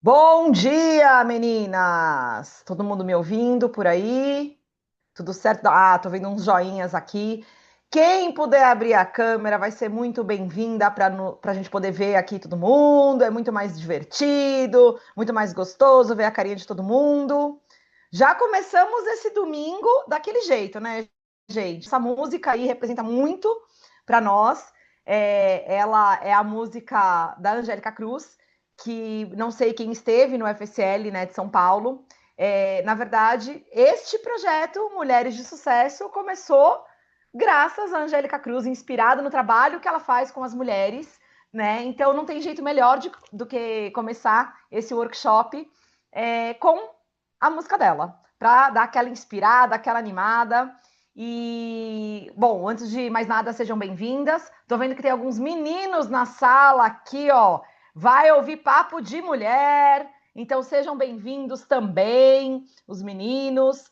Bom dia, meninas! Todo mundo me ouvindo por aí? Tudo certo? Ah, tô vendo uns joinhas aqui. Quem puder abrir a câmera vai ser muito bem-vinda para a gente poder ver aqui todo mundo. É muito mais divertido, muito mais gostoso ver a carinha de todo mundo. Já começamos esse domingo daquele jeito, né, gente? Essa música aí representa muito para nós. Ela é a música da Angélica Cruz, que não sei quem esteve no FSL, né, de São Paulo. Na verdade, este projeto, Mulheres de Sucesso, começou graças à Angélica Cruz, inspirado no trabalho que ela faz com as mulheres, né? Então não tem jeito melhor do que começar esse workshop com a música dela, para dar aquela inspirada, aquela animada. E, bom, antes de mais nada, sejam bem-vindas. Tô vendo que tem alguns meninos na sala aqui, ó. Vai ouvir papo de mulher. Então sejam bem-vindos também, os meninos.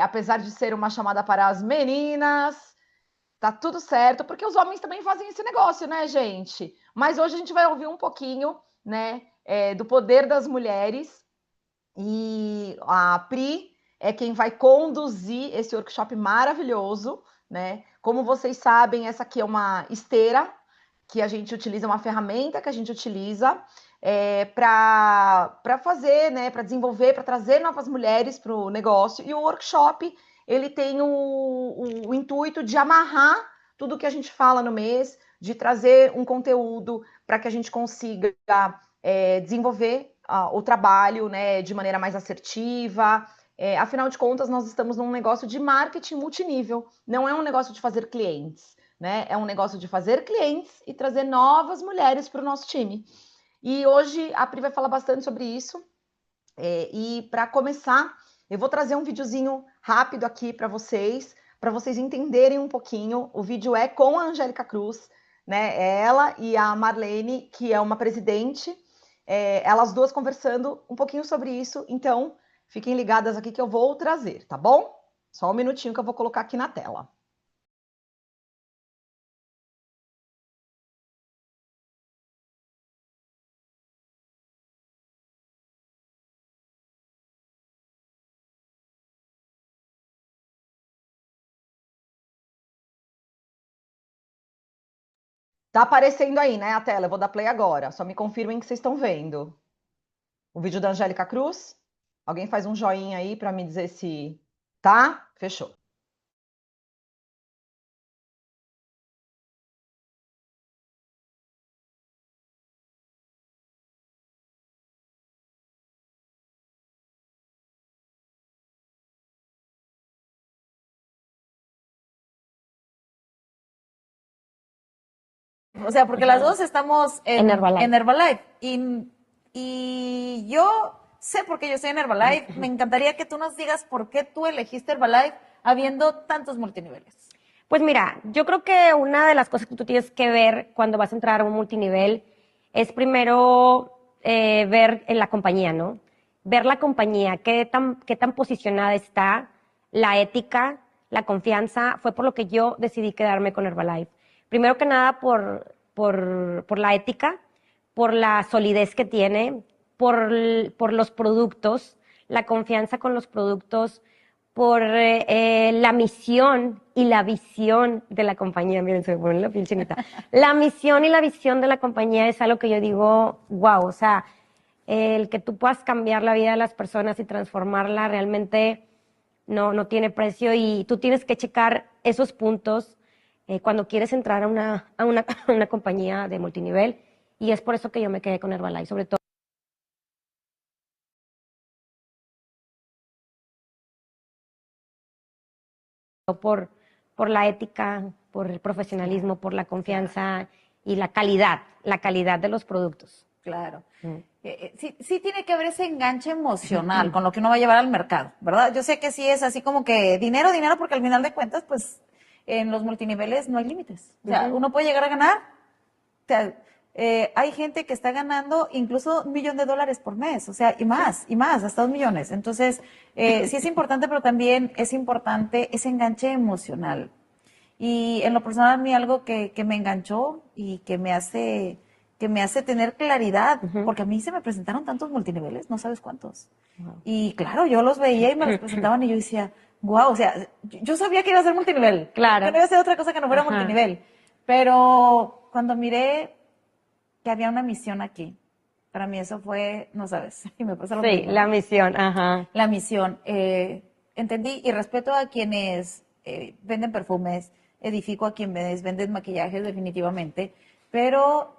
Apesar de ser uma chamada para as meninas, tá tudo certo, porque os homens também fazem esse negócio, né, gente? Mas hoje a gente vai ouvir um pouquinho, né, do poder das mulheres e a Pri é quem vai conduzir esse workshop maravilhoso, né? Como vocês sabem, essa aqui é uma esteira que a gente utiliza, uma ferramenta que a gente utiliza para fazer, né? Para desenvolver, para trazer novas mulheres para o negócio. E o workshop ele tem o intuito de amarrar tudo que a gente fala no mês, de trazer um conteúdo para que a gente consiga desenvolver o trabalho, né, de maneira mais assertiva. Afinal de contas, nós estamos num negócio de marketing multinível, não é um negócio de fazer clientes, né? É um negócio de fazer clientes e trazer novas mulheres para o nosso time. E hoje a Pri vai falar bastante sobre isso. E para começar, eu vou trazer um videozinho rápido aqui para vocês entenderem um pouquinho. O vídeo é com a Angélica Cruz, né? É ela e a Marlene, que é uma presidente, elas duas conversando um pouquinho sobre isso. Então, fiquem ligadas aqui que eu vou trazer, tá bom? Só um minutinho que eu vou colocar aqui na tela. Tá aparecendo aí, né, a tela? Eu vou dar play agora. Só me confirmem que vocês estão vendo. O vídeo da Angélica Cruz? Alguém faz um joinha aí para me dizer se tá? Fechou. O sea, porque las dos estamos En Herbalife. en Herbalife. Y yo sé por qué yo estoy en Herbalife. Me encantaría que tú nos digas por qué tú elegiste Herbalife habiendo tantos multiniveles. Pues mira, yo creo que una de las cosas que tú tienes que ver cuando vas a entrar a un multinivel es primero ver en la compañía, ¿no? Ver la compañía, qué tan posicionada está, la ética, la confianza. Fue por lo que yo decidí quedarme con Herbalife. Primero que nada por la ética, por la solidez que tiene, por los productos, la confianza con los productos, por la misión y la visión de la compañía. Miren, se me pone la piel chinita. La misión y la visión de la compañía es algo que yo digo, wow, o sea, el que tú puedas cambiar la vida de las personas y transformarla realmente no tiene precio, y tú tienes que checar esos puntos cuando quieres entrar a una compañía de multinivel, y es por eso que yo me quedé con Herbalife, sobre todo por, por la ética, por el profesionalismo, Claro, por la claro, confianza y la calidad de los productos. claro. Mm. Sí, sí tiene que haber ese enganche emocional con lo que uno va a llevar al mercado, ¿verdad? Yo sé que sí es así como que dinero, dinero, porque al final de cuentas, pues en los multiniveles no hay límites. O sea, uno puede llegar a ganar. O sea, hay gente que está ganando incluso $1 millón por mes, o sea, y más, hasta 2 millones. Entonces, sí es importante, pero también es importante ese enganche emocional. Y en lo personal, a mí algo que me enganchó y que me hace que me hace tener claridad, Ujú. porque a mí se me presentaron tantos multiniveles, no sabes cuántos. Wow. Y claro, yo los veía y me los presentaban y yo decía, wow, o sea, yo sabía que iba a ser multinivel, Claro. que no iba a ser otra cosa que no fuera Ajá. multinivel. Pero cuando miré que había una misión aquí, para mí eso fue, no sabes, y me pasa lo Sí, mismo, la ¿no? misión, ajá. La misión. Entendí y respeto a quienes venden perfumes, edifico a quienes venden maquillajes definitivamente, pero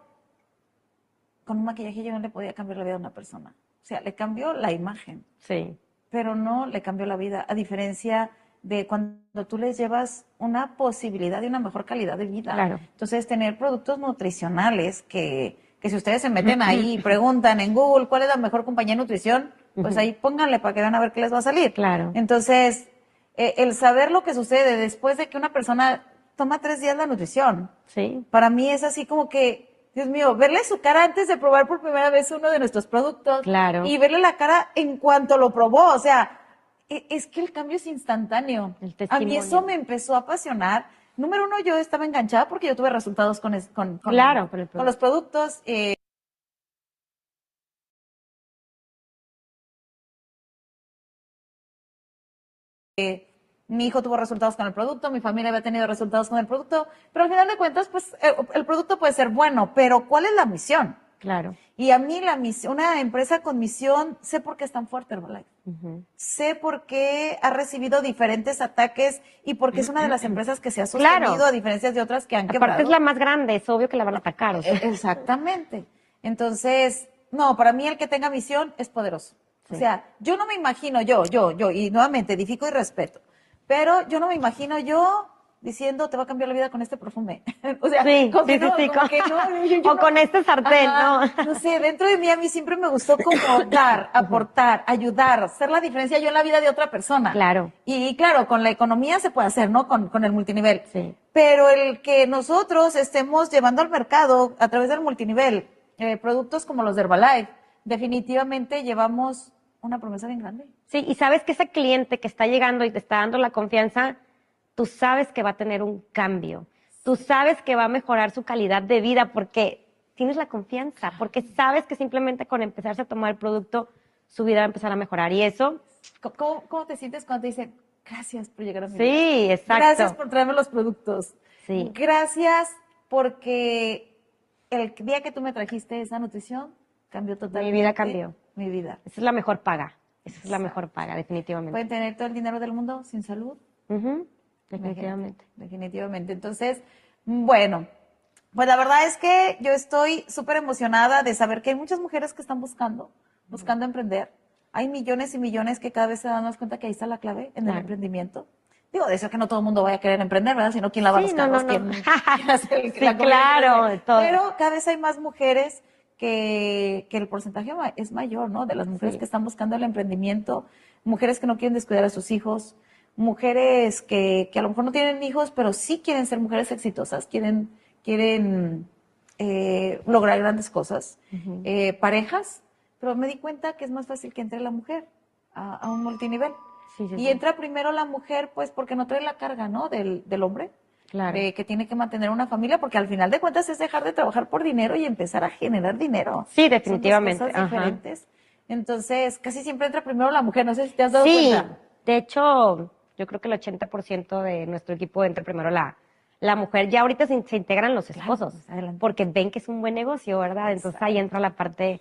con un maquillaje yo no le podía cambiar la vida a una persona. O sea, le cambió la imagen, Sí, pero no le cambió la vida, a diferencia de cuando tú les llevas una posibilidad de una mejor calidad de vida. claro. Entonces, tener productos nutricionales que si ustedes se meten ahí y preguntan en Google cuál es la mejor compañía de nutrición, pues ahí pónganle para que vean a ver qué les va a salir. Claro. Entonces, el saber lo que sucede después de que una persona toma 3 días la nutrición, Sí, para mí es así como que, Dios mío, verle su cara antes de probar por primera vez uno de nuestros productos claro. y verle la cara en cuanto lo probó. O sea, es que el cambio es instantáneo. El A mí eso testimonio. me empezó a apasionar. Número uno, yo estaba enganchada porque yo tuve resultados Claro, por el con los productos. Mi hijo tuvo resultados con el producto, mi familia había tenido resultados con el producto, pero al final de cuentas, pues el producto puede ser bueno, pero ¿cuál es la misión? Claro. Y a mí la misión, una empresa con misión, sé por qué es tan fuerte Herbalife. Ujú. Sé por qué ha recibido diferentes ataques y porque es una de las empresas que se ha Claro. sostenido a diferencia de otras que han Aparte quebrado. es la más grande, es obvio que la van a atacar. O sea. Exactamente. Entonces, no, para mí el que tenga misión es poderoso. O Sí. sea, yo no me imagino y nuevamente edifico y respeto, pero yo no me imagino yo diciendo te va a cambiar la vida con este perfume. O sea, Sí, como que sí, sí, no, sí, como que no. Yo o no. con este sartén, Ajá, ¿no? no sé, dentro de mí a mí siempre me gustó como dar, aportar, ayudar, ser la diferencia yo en la vida de otra persona. Claro. Y claro, con la economía se puede hacer, ¿no? Con el multinivel. Sí. Pero el que nosotros estemos llevando al mercado a través del multinivel productos como los de Herbalife, definitivamente llevamos una promesa bien grande. Sí, y sabes que ese cliente que está llegando y te está dando la confianza, tú sabes que va a tener un cambio. Tú sabes que va a mejorar su calidad de vida porque tienes la confianza, porque sabes que simplemente con empezarse a tomar el producto, su vida va a empezar a mejorar. Y eso, ¿Cómo te sientes cuando te dicen, gracias por llegar a mi vida? sí, exacto. Gracias por traerme los productos. Sí. Gracias porque el día que tú me trajiste esa nutrición, cambió totalmente. Mi vida cambió. Mi vida. Esa es la mejor paga. Esa es la mejor paga, definitivamente. Pueden tener todo el dinero del mundo sin salud. Ujú, definitivamente. Definitivamente. Entonces, bueno, pues la verdad es que yo estoy súper emocionada de saber que hay muchas mujeres que están buscando emprender. Hay millones y millones que cada vez se dan más cuenta que ahí está la clave en el Claro. emprendimiento. Digo, de eso que no todo el mundo vaya a querer emprender, ¿verdad? Sino quién lava los Sí, carros, no. quién hace Sí, la comida, claro, quién hace- todo. Pero cada vez hay más mujeres que el porcentaje es mayor, ¿no? De las mujeres Sí. que están buscando el emprendimiento, mujeres que no quieren descuidar a sus hijos, mujeres que a lo mejor no tienen hijos, pero sí quieren ser mujeres exitosas, quieren lograr grandes cosas. Parejas, pero me di cuenta que es más fácil que entre la mujer a un multinivel. Sí, sí, Y sí. entra primero la mujer, pues porque no trae la carga, ¿no? Del hombre. Claro. De que tiene que mantener una familia, porque al final de cuentas es dejar de trabajar por dinero y empezar a generar dinero. Sí, definitivamente. Son dos cosas Ajá. diferentes. Entonces, casi siempre entra primero la mujer, no sé si te has dado Sí, cuenta. de hecho, yo creo que el 80% de nuestro equipo entra primero la mujer. Ya ahorita se integran los esposos, pues, adelante. porque ven que es un buen negocio, ¿verdad? Entonces ahí entra la parte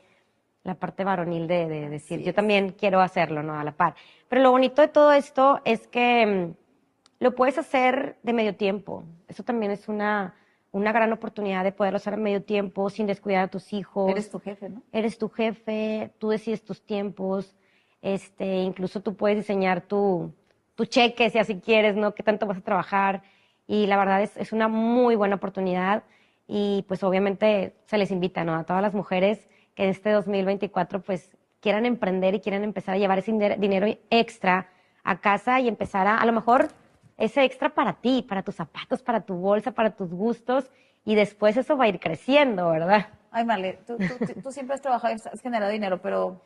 varonil de decir, Así yo es. también quiero hacerlo, ¿no? A la par. Pero lo bonito de todo esto es que lo puedes hacer de medio tiempo. Eso también es una gran oportunidad de poderlo hacer a medio tiempo sin descuidar a tus hijos. Eres tu jefe, ¿no? Eres tu jefe, tú decides tus tiempos, incluso tú puedes diseñar tu cheque si así quieres, ¿no? Qué tanto vas a trabajar. Y la verdad es una muy buena oportunidad y pues obviamente se les invita, ¿no? A todas las mujeres que en este 2024 pues quieran emprender y quieran empezar a llevar ese dinero extra a casa y empezar a lo mejor ese extra para ti, para tus zapatos, para tu bolsa, para tus gustos y después eso va a ir creciendo, ¿verdad? Ay, Marle, tú siempre has trabajado y has generado dinero, pero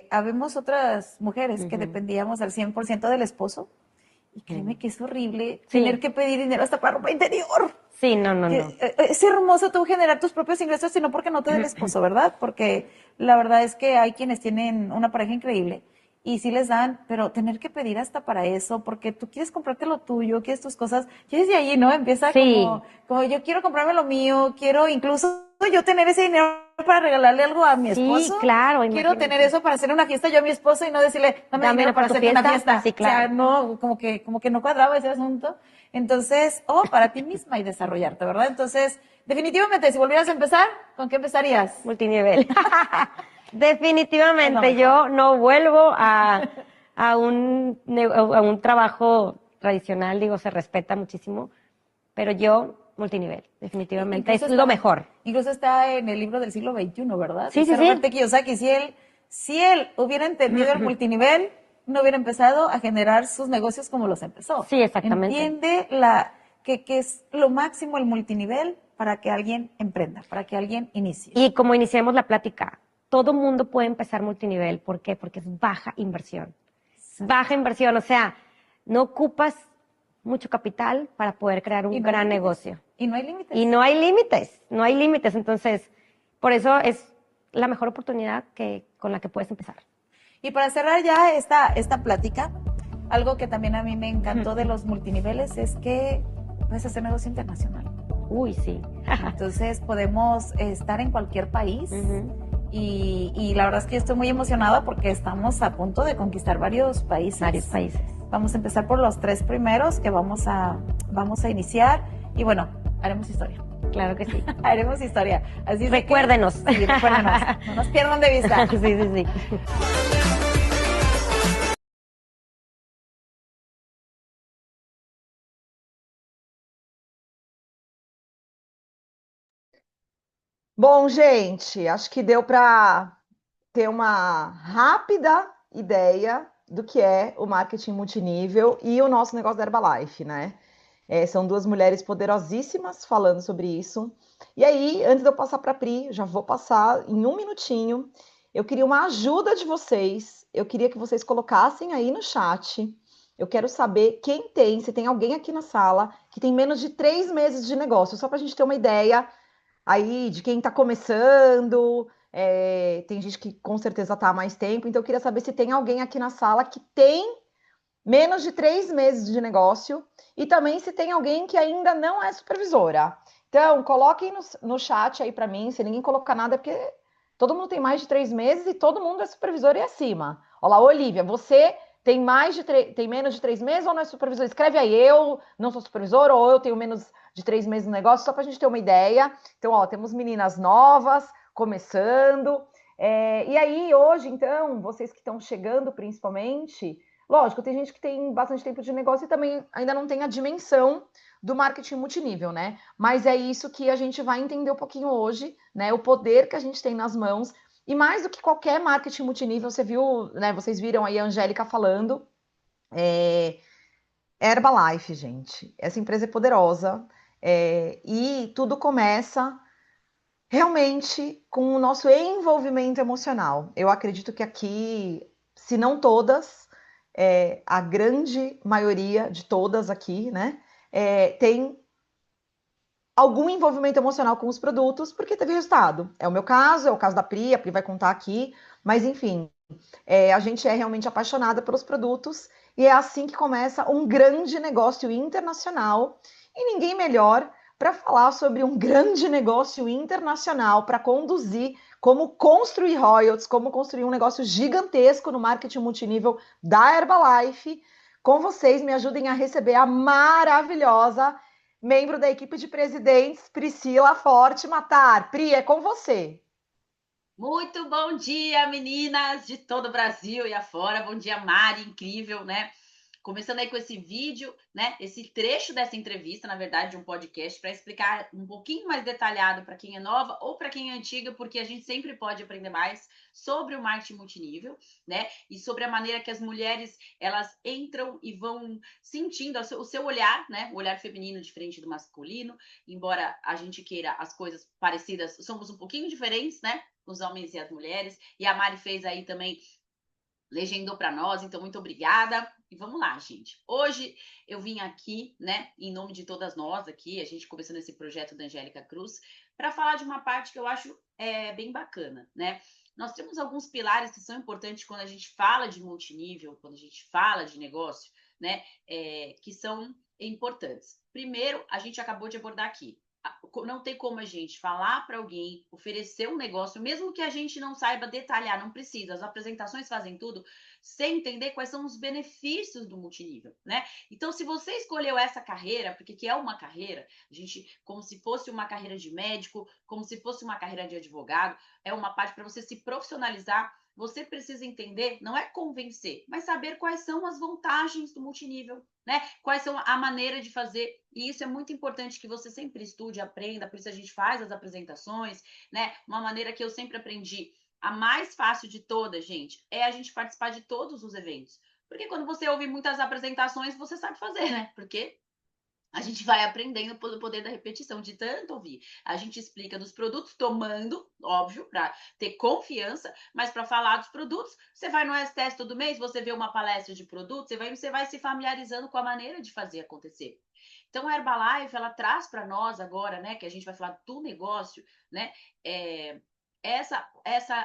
habemos otras mujeres que dependíamos al 100% del esposo Y créeme que es horrible Sí. tener que pedir dinero hasta para ropa interior. Sí, no. Es hermoso tú generar tus propios ingresos, sino porque no te da el esposo, ¿verdad? Porque la verdad es que hay quienes tienen una pareja increíble y sí les dan, pero tener que pedir hasta para eso, porque tú quieres comprarte lo tuyo, quieres tus cosas, y desde allí, ¿no? Empieza Sí. como yo quiero comprarme lo mío, quiero incluso yo tener ese dinero para regalarle algo a mi Sí, esposo. claro, Quiero imagínate. tener eso para hacer una fiesta yo a mi esposo y no decirle, dame dinero para tu hacerte una fiesta. fiesta. Sí, O sea, claro. no, como que no cuadraba ese asunto. Entonces, para ti misma y desarrollarte, ¿verdad? Entonces, definitivamente, si volvieras a empezar, ¿con qué empezarías? Multinivel. Definitivamente, Es lo yo no vuelvo a un trabajo tradicional, digo, se respeta muchísimo, pero yo, multinivel, definitivamente, Incluso es lo mejor. Incluso está en el libro del siglo XXI, ¿verdad? Sí, Dice sí, sí. Robert T. Kiyosaki, si él hubiera entendido el multinivel, no hubiera empezado a generar sus negocios como los empezó. Sí, exactamente. Entiende que es lo máximo el multinivel para que alguien emprenda, para que alguien inicie. Y como iniciamos la plática, todo mundo puede empezar multinivel. ¿Por qué? Porque es baja inversión. Baja inversión, o sea, no ocupas mucho capital para poder crear un gran negocio. Y no hay límites. Y no hay límites, no hay límites. Entonces, por eso es la mejor oportunidad con la que puedes empezar. Y para cerrar ya esta plática, algo que también a mí me encantó de los multiniveles es que puedes hacer negocio internacional. Uy, sí. Entonces podemos estar en cualquier país y la verdad es que yo estoy muy emocionada porque estamos a punto de conquistar varios países. Varios países. Vamos a empezar por los 3 primeros que vamos a iniciar y bueno, haremos historia. Claro que sí. Haremos historia. Así Recuérdenos. Sí, recuérdenos. No nos pierdan de vista. Sí, sí, sí. Bom, gente, acho que deu para ter uma rápida ideia do que é o marketing multinível e o nosso negócio da Herbalife, né? São duas mulheres poderosíssimas falando sobre isso. E aí, antes de eu passar para a Pri, já vou passar em um minutinho. Eu queria uma ajuda de vocês. Eu queria que vocês colocassem aí no chat. Eu quero saber se tem alguém aqui na sala que tem menos de 3 meses de negócio, só para a gente ter uma ideia aí de quem está começando. Tem gente que com certeza está há mais tempo, então eu queria saber se tem alguém aqui na sala que tem menos de 3 meses de negócio e também se tem alguém que ainda não é supervisora. Então, coloquem no chat aí para mim, se ninguém colocar nada, porque todo mundo tem mais de 3 meses e todo mundo é supervisor e acima. Olha lá, Olivia, você tem menos de 3 meses ou não é supervisor? Escreve aí, eu não sou supervisor ou eu tenho menos de 3 meses no negócio, só para a gente ter uma ideia. Então, ó, temos meninas novas começando. E aí, hoje, então, vocês que estão chegando principalmente, lógico, tem gente que tem bastante tempo de negócio e também ainda não tem a dimensão do marketing multinível, né? Mas é isso que a gente vai entender um pouquinho hoje, né? O poder que a gente tem nas mãos. E mais do que qualquer marketing multinível, você viu, né? Vocês viram aí a Angélica falando. Herbalife, gente. Essa empresa é poderosa. E tudo começa realmente com o nosso envolvimento emocional. Eu acredito que aqui, se não todas, a grande maioria de todas aqui, né, tem algum envolvimento emocional com os produtos, porque teve resultado. É o meu caso, é o caso da Pri, a Pri vai contar aqui, mas enfim, a gente é realmente apaixonada pelos produtos e é assim que começa um grande negócio internacional e ninguém melhor para falar sobre um grande negócio internacional, para conduzir como construir royalties, como construir um negócio gigantesco no marketing multinível da Herbalife. Com vocês, me ajudem a receber a maravilhosa membro da equipe de presidentes, Priscila Forte Matar. Pri, é com você. Muito bom dia, meninas de todo o Brasil e afora. Bom dia, Mari, incrível, né? Começando aí com esse vídeo, né? Esse trecho dessa entrevista, na verdade, de um podcast, para explicar um pouquinho mais detalhado para quem é nova ou para quem é antiga, porque a gente sempre pode aprender mais sobre o marketing multinível, né? E sobre a maneira que as mulheres, elas entram e vão sentindo o seu olhar, né? O olhar feminino diferente do masculino, embora a gente queira as coisas parecidas, somos um pouquinho diferentes, né? Os homens e as mulheres. E a Mari fez aí também legendou para nós, então muito obrigada. E vamos lá, gente. Hoje eu vim aqui, né, em nome de todas nós aqui, a gente começando esse projeto da Angélica Cruz, para falar de uma parte que eu acho bem bacana, né? Nós temos alguns pilares que são importantes quando a gente fala de multinível, quando a gente fala de negócio, né, que são importantes. Primeiro, a gente acabou de abordar aqui. Não tem como a gente falar para alguém, oferecer um negócio, mesmo que a gente não saiba detalhar, não precisa, as apresentações fazem tudo, sem entender quais são os benefícios do multinível, né? Então, se você escolheu essa carreira, porque que é uma carreira, a gente, como se fosse uma carreira de médico, como se fosse uma carreira de advogado, é uma parte para você se profissionalizar. Você precisa entender, não é convencer, mas saber quais são as vantagens do multinível, né? Quais são a maneira de fazer. E isso é muito importante que você sempre estude, aprenda, por isso a gente faz as apresentações, né? Uma maneira que eu sempre aprendi, a mais fácil de todas, gente, é a gente participar de todos os eventos. Porque quando você ouve muitas apresentações, você sabe fazer, né? Porque a gente vai aprendendo pelo poder da repetição, de tanto ouvir. A gente explica dos produtos, tomando, óbvio, para ter confiança, mas para falar dos produtos, você vai no STS todo mês, você vê uma palestra de produtos, você vai se familiarizando com a maneira de fazer acontecer. Então, a Herbalife, ela traz para nós agora, né, que a gente vai falar do negócio, né,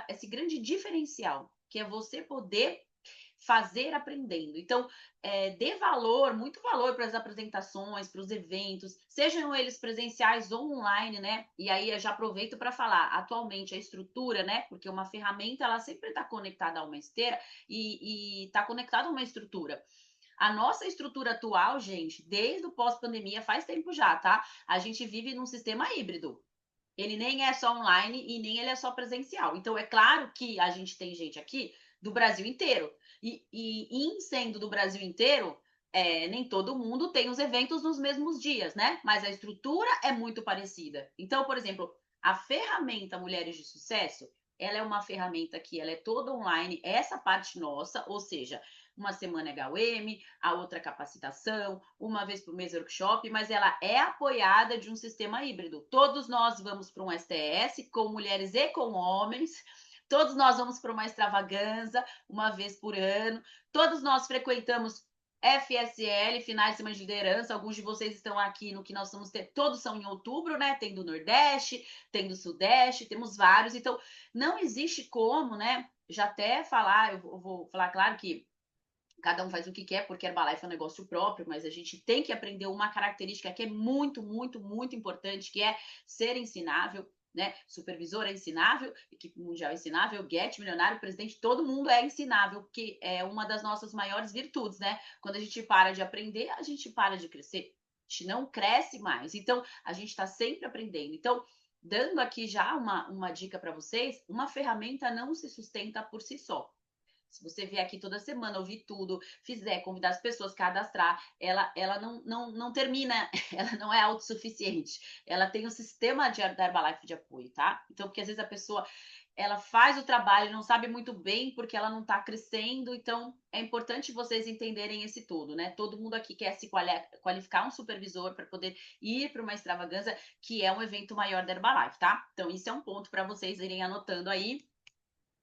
esse grande diferencial, que é você poder fazer aprendendo. Então, dê valor, muito valor para as apresentações, para os eventos, sejam eles presenciais ou online, né? E aí eu já aproveito para falar, atualmente a estrutura, né? Porque uma ferramenta, ela sempre está conectada a uma esteira e está conectada a uma estrutura. A nossa estrutura atual, gente, desde o pós-pandemia, faz tempo já, tá? A gente vive num sistema híbrido. Ele nem é só online e nem ele é só presencial. Então, é claro que a gente tem gente aqui do Brasil inteiro. E em sendo do Brasil inteiro, nem todo mundo tem os eventos nos mesmos dias, né? Mas a estrutura é muito parecida. Então, por exemplo, a ferramenta Mulheres de Sucesso, ela é uma ferramenta que ela é toda online, essa parte nossa, ou seja, uma semana HUM, a outra capacitação, uma vez por mês workshop, mas ela é apoiada de um sistema híbrido. Todos nós vamos para um STS, com mulheres e com homens, todos nós vamos para uma extravaganza, uma vez por ano, todos nós frequentamos FSL, finais de semana de liderança, alguns de vocês estão aqui no que nós vamos ter, todos são em outubro, né? Tem do Nordeste, tem do Sudeste, temos vários, então não existe como, né? Já até falar, eu vou falar, claro que cada um faz o que quer, porque Herbalife é um negócio próprio, mas a gente tem que aprender uma característica que é muito, muito, muito importante, que é ser ensinável, né? Supervisor é ensinável, equipe mundial é ensinável, Get, milionário, presidente, todo mundo é ensinável, que é uma das nossas maiores virtudes, né? Quando a gente para de aprender, a gente para de crescer. A gente não cresce mais. Então, a gente está sempre aprendendo. Então, dando aqui já uma dica para vocês, uma ferramenta não se sustenta por si só. Se você vier aqui toda semana, ouvir tudo, fizer, convidar as pessoas, cadastrar, ela não termina, ela não é autossuficiente. Ela tem um sistema da Herbalife de apoio, tá? Então, porque às vezes a pessoa, ela faz o trabalho e não sabe muito bem porque ela não está crescendo. Então, é importante vocês entenderem esse todo, né? Todo mundo aqui quer se qualificar um supervisor para poder ir para uma extravagância, que é um evento maior da Herbalife, tá? Então, isso é um ponto para vocês irem anotando aí,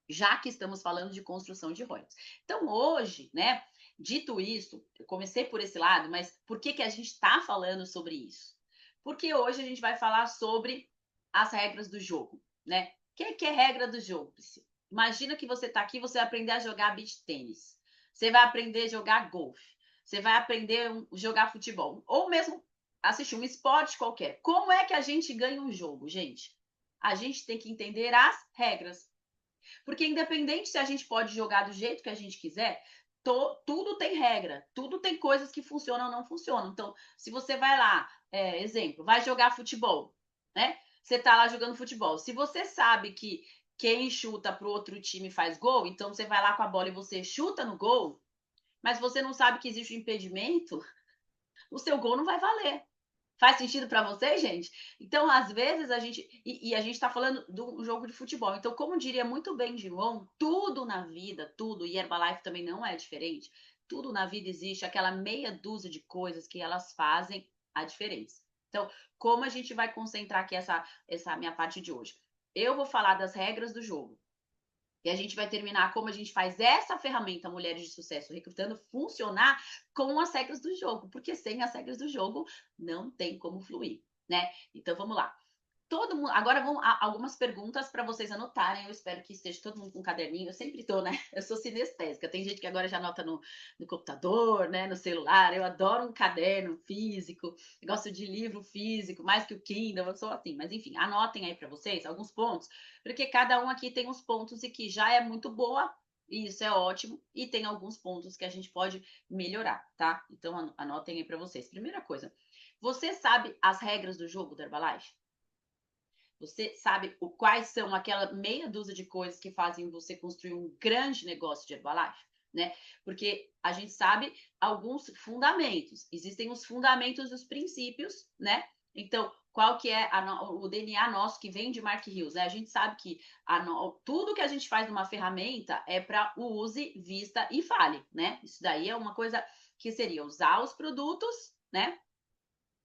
já que estamos falando de construção de royalties. Então, hoje, né, dito isso, eu comecei por esse lado, mas por que a gente está falando sobre isso? Porque hoje a gente vai falar sobre as regras do jogo, né? O que é regra do jogo, Priscila? Imagina que você está aqui, você vai aprender a jogar beach tênis, você vai aprender a jogar golfe, você vai aprender a jogar futebol, ou mesmo assistir um esporte qualquer. Como é que a gente ganha um jogo, gente? A gente tem que entender as regras. Porque independente se a gente pode jogar do jeito que a gente quiser, tudo tem regra, tudo tem coisas que funcionam ou não funcionam. Então, se você vai lá, exemplo, vai jogar futebol, né? Você tá lá jogando futebol. Se você sabe que quem chuta para o outro time faz gol, então você vai lá com a bola e você chuta no gol, mas você não sabe que existe um impedimento, o seu gol não vai valer. Faz sentido para vocês, gente? Então, às vezes, a gente. E a gente está falando do jogo de futebol. Então, como diria muito bem João, tudo na vida, tudo, e Herbalife também não é diferente, tudo na vida existe aquela meia dúzia de coisas que elas fazem a diferença. Então, como a gente vai concentrar aqui essa minha parte de hoje? Eu vou falar das regras do jogo. E a gente vai terminar como a gente faz essa ferramenta Mulheres de Sucesso Recrutando funcionar com as regras do jogo, porque sem as regras do jogo não tem como fluir, né? Então vamos lá. Todo mundo, agora vão algumas perguntas para vocês anotarem. Eu espero que esteja todo mundo com um caderninho. Eu sempre tô, né? Eu sou sinestésica. Tem gente que agora já anota no computador, né? No celular. Eu adoro um caderno físico. Eu gosto de livro físico, mais que o Kindle. Eu sou assim. Mas enfim, anotem aí para vocês alguns pontos, porque cada um aqui tem uns pontos e que já é muito boa. E isso é ótimo. E tem alguns pontos que a gente pode melhorar, tá? Então anotem aí para vocês. Primeira coisa, você sabe as regras do jogo da Herbalife? Você sabe quais são aquela meia dúzia de coisas que fazem você construir um grande negócio de Herbalife, né? Porque a gente sabe alguns fundamentos. Existem os fundamentos dos princípios, né? Então, qual que é o DNA nosso que vem de Mark Hills, né? A gente sabe que tudo que a gente faz numa ferramenta é para use, vista e fale, né? Isso daí é uma coisa que seria usar os produtos, né?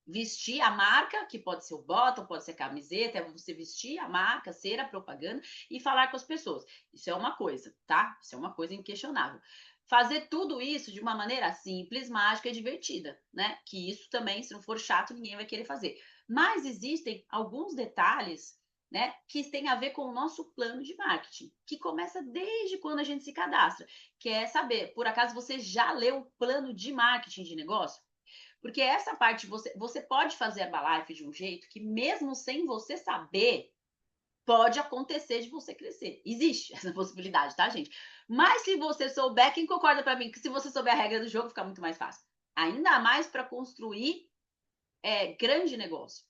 Vestir a marca, que pode ser o bottom, pode ser a camiseta, é você vestir a marca, ser a propaganda e falar com as pessoas. Isso é uma coisa, tá? Isso é uma coisa inquestionável. Fazer tudo isso de uma maneira simples, mágica e divertida, né? Que isso também, se não for chato, ninguém vai querer fazer. Mas existem alguns detalhes, né, que tem a ver com o nosso plano de marketing, que começa desde quando a gente se cadastra. Que é saber, por acaso você já leu o plano de marketing de negócio? Porque essa parte você pode fazer a Herbalife de um jeito que, mesmo sem você saber, pode acontecer de você crescer. Existe essa possibilidade, tá, gente? Mas se você souber, quem concorda para mim que se você souber a regra do jogo, fica muito mais fácil. Ainda mais para construir grande negócio.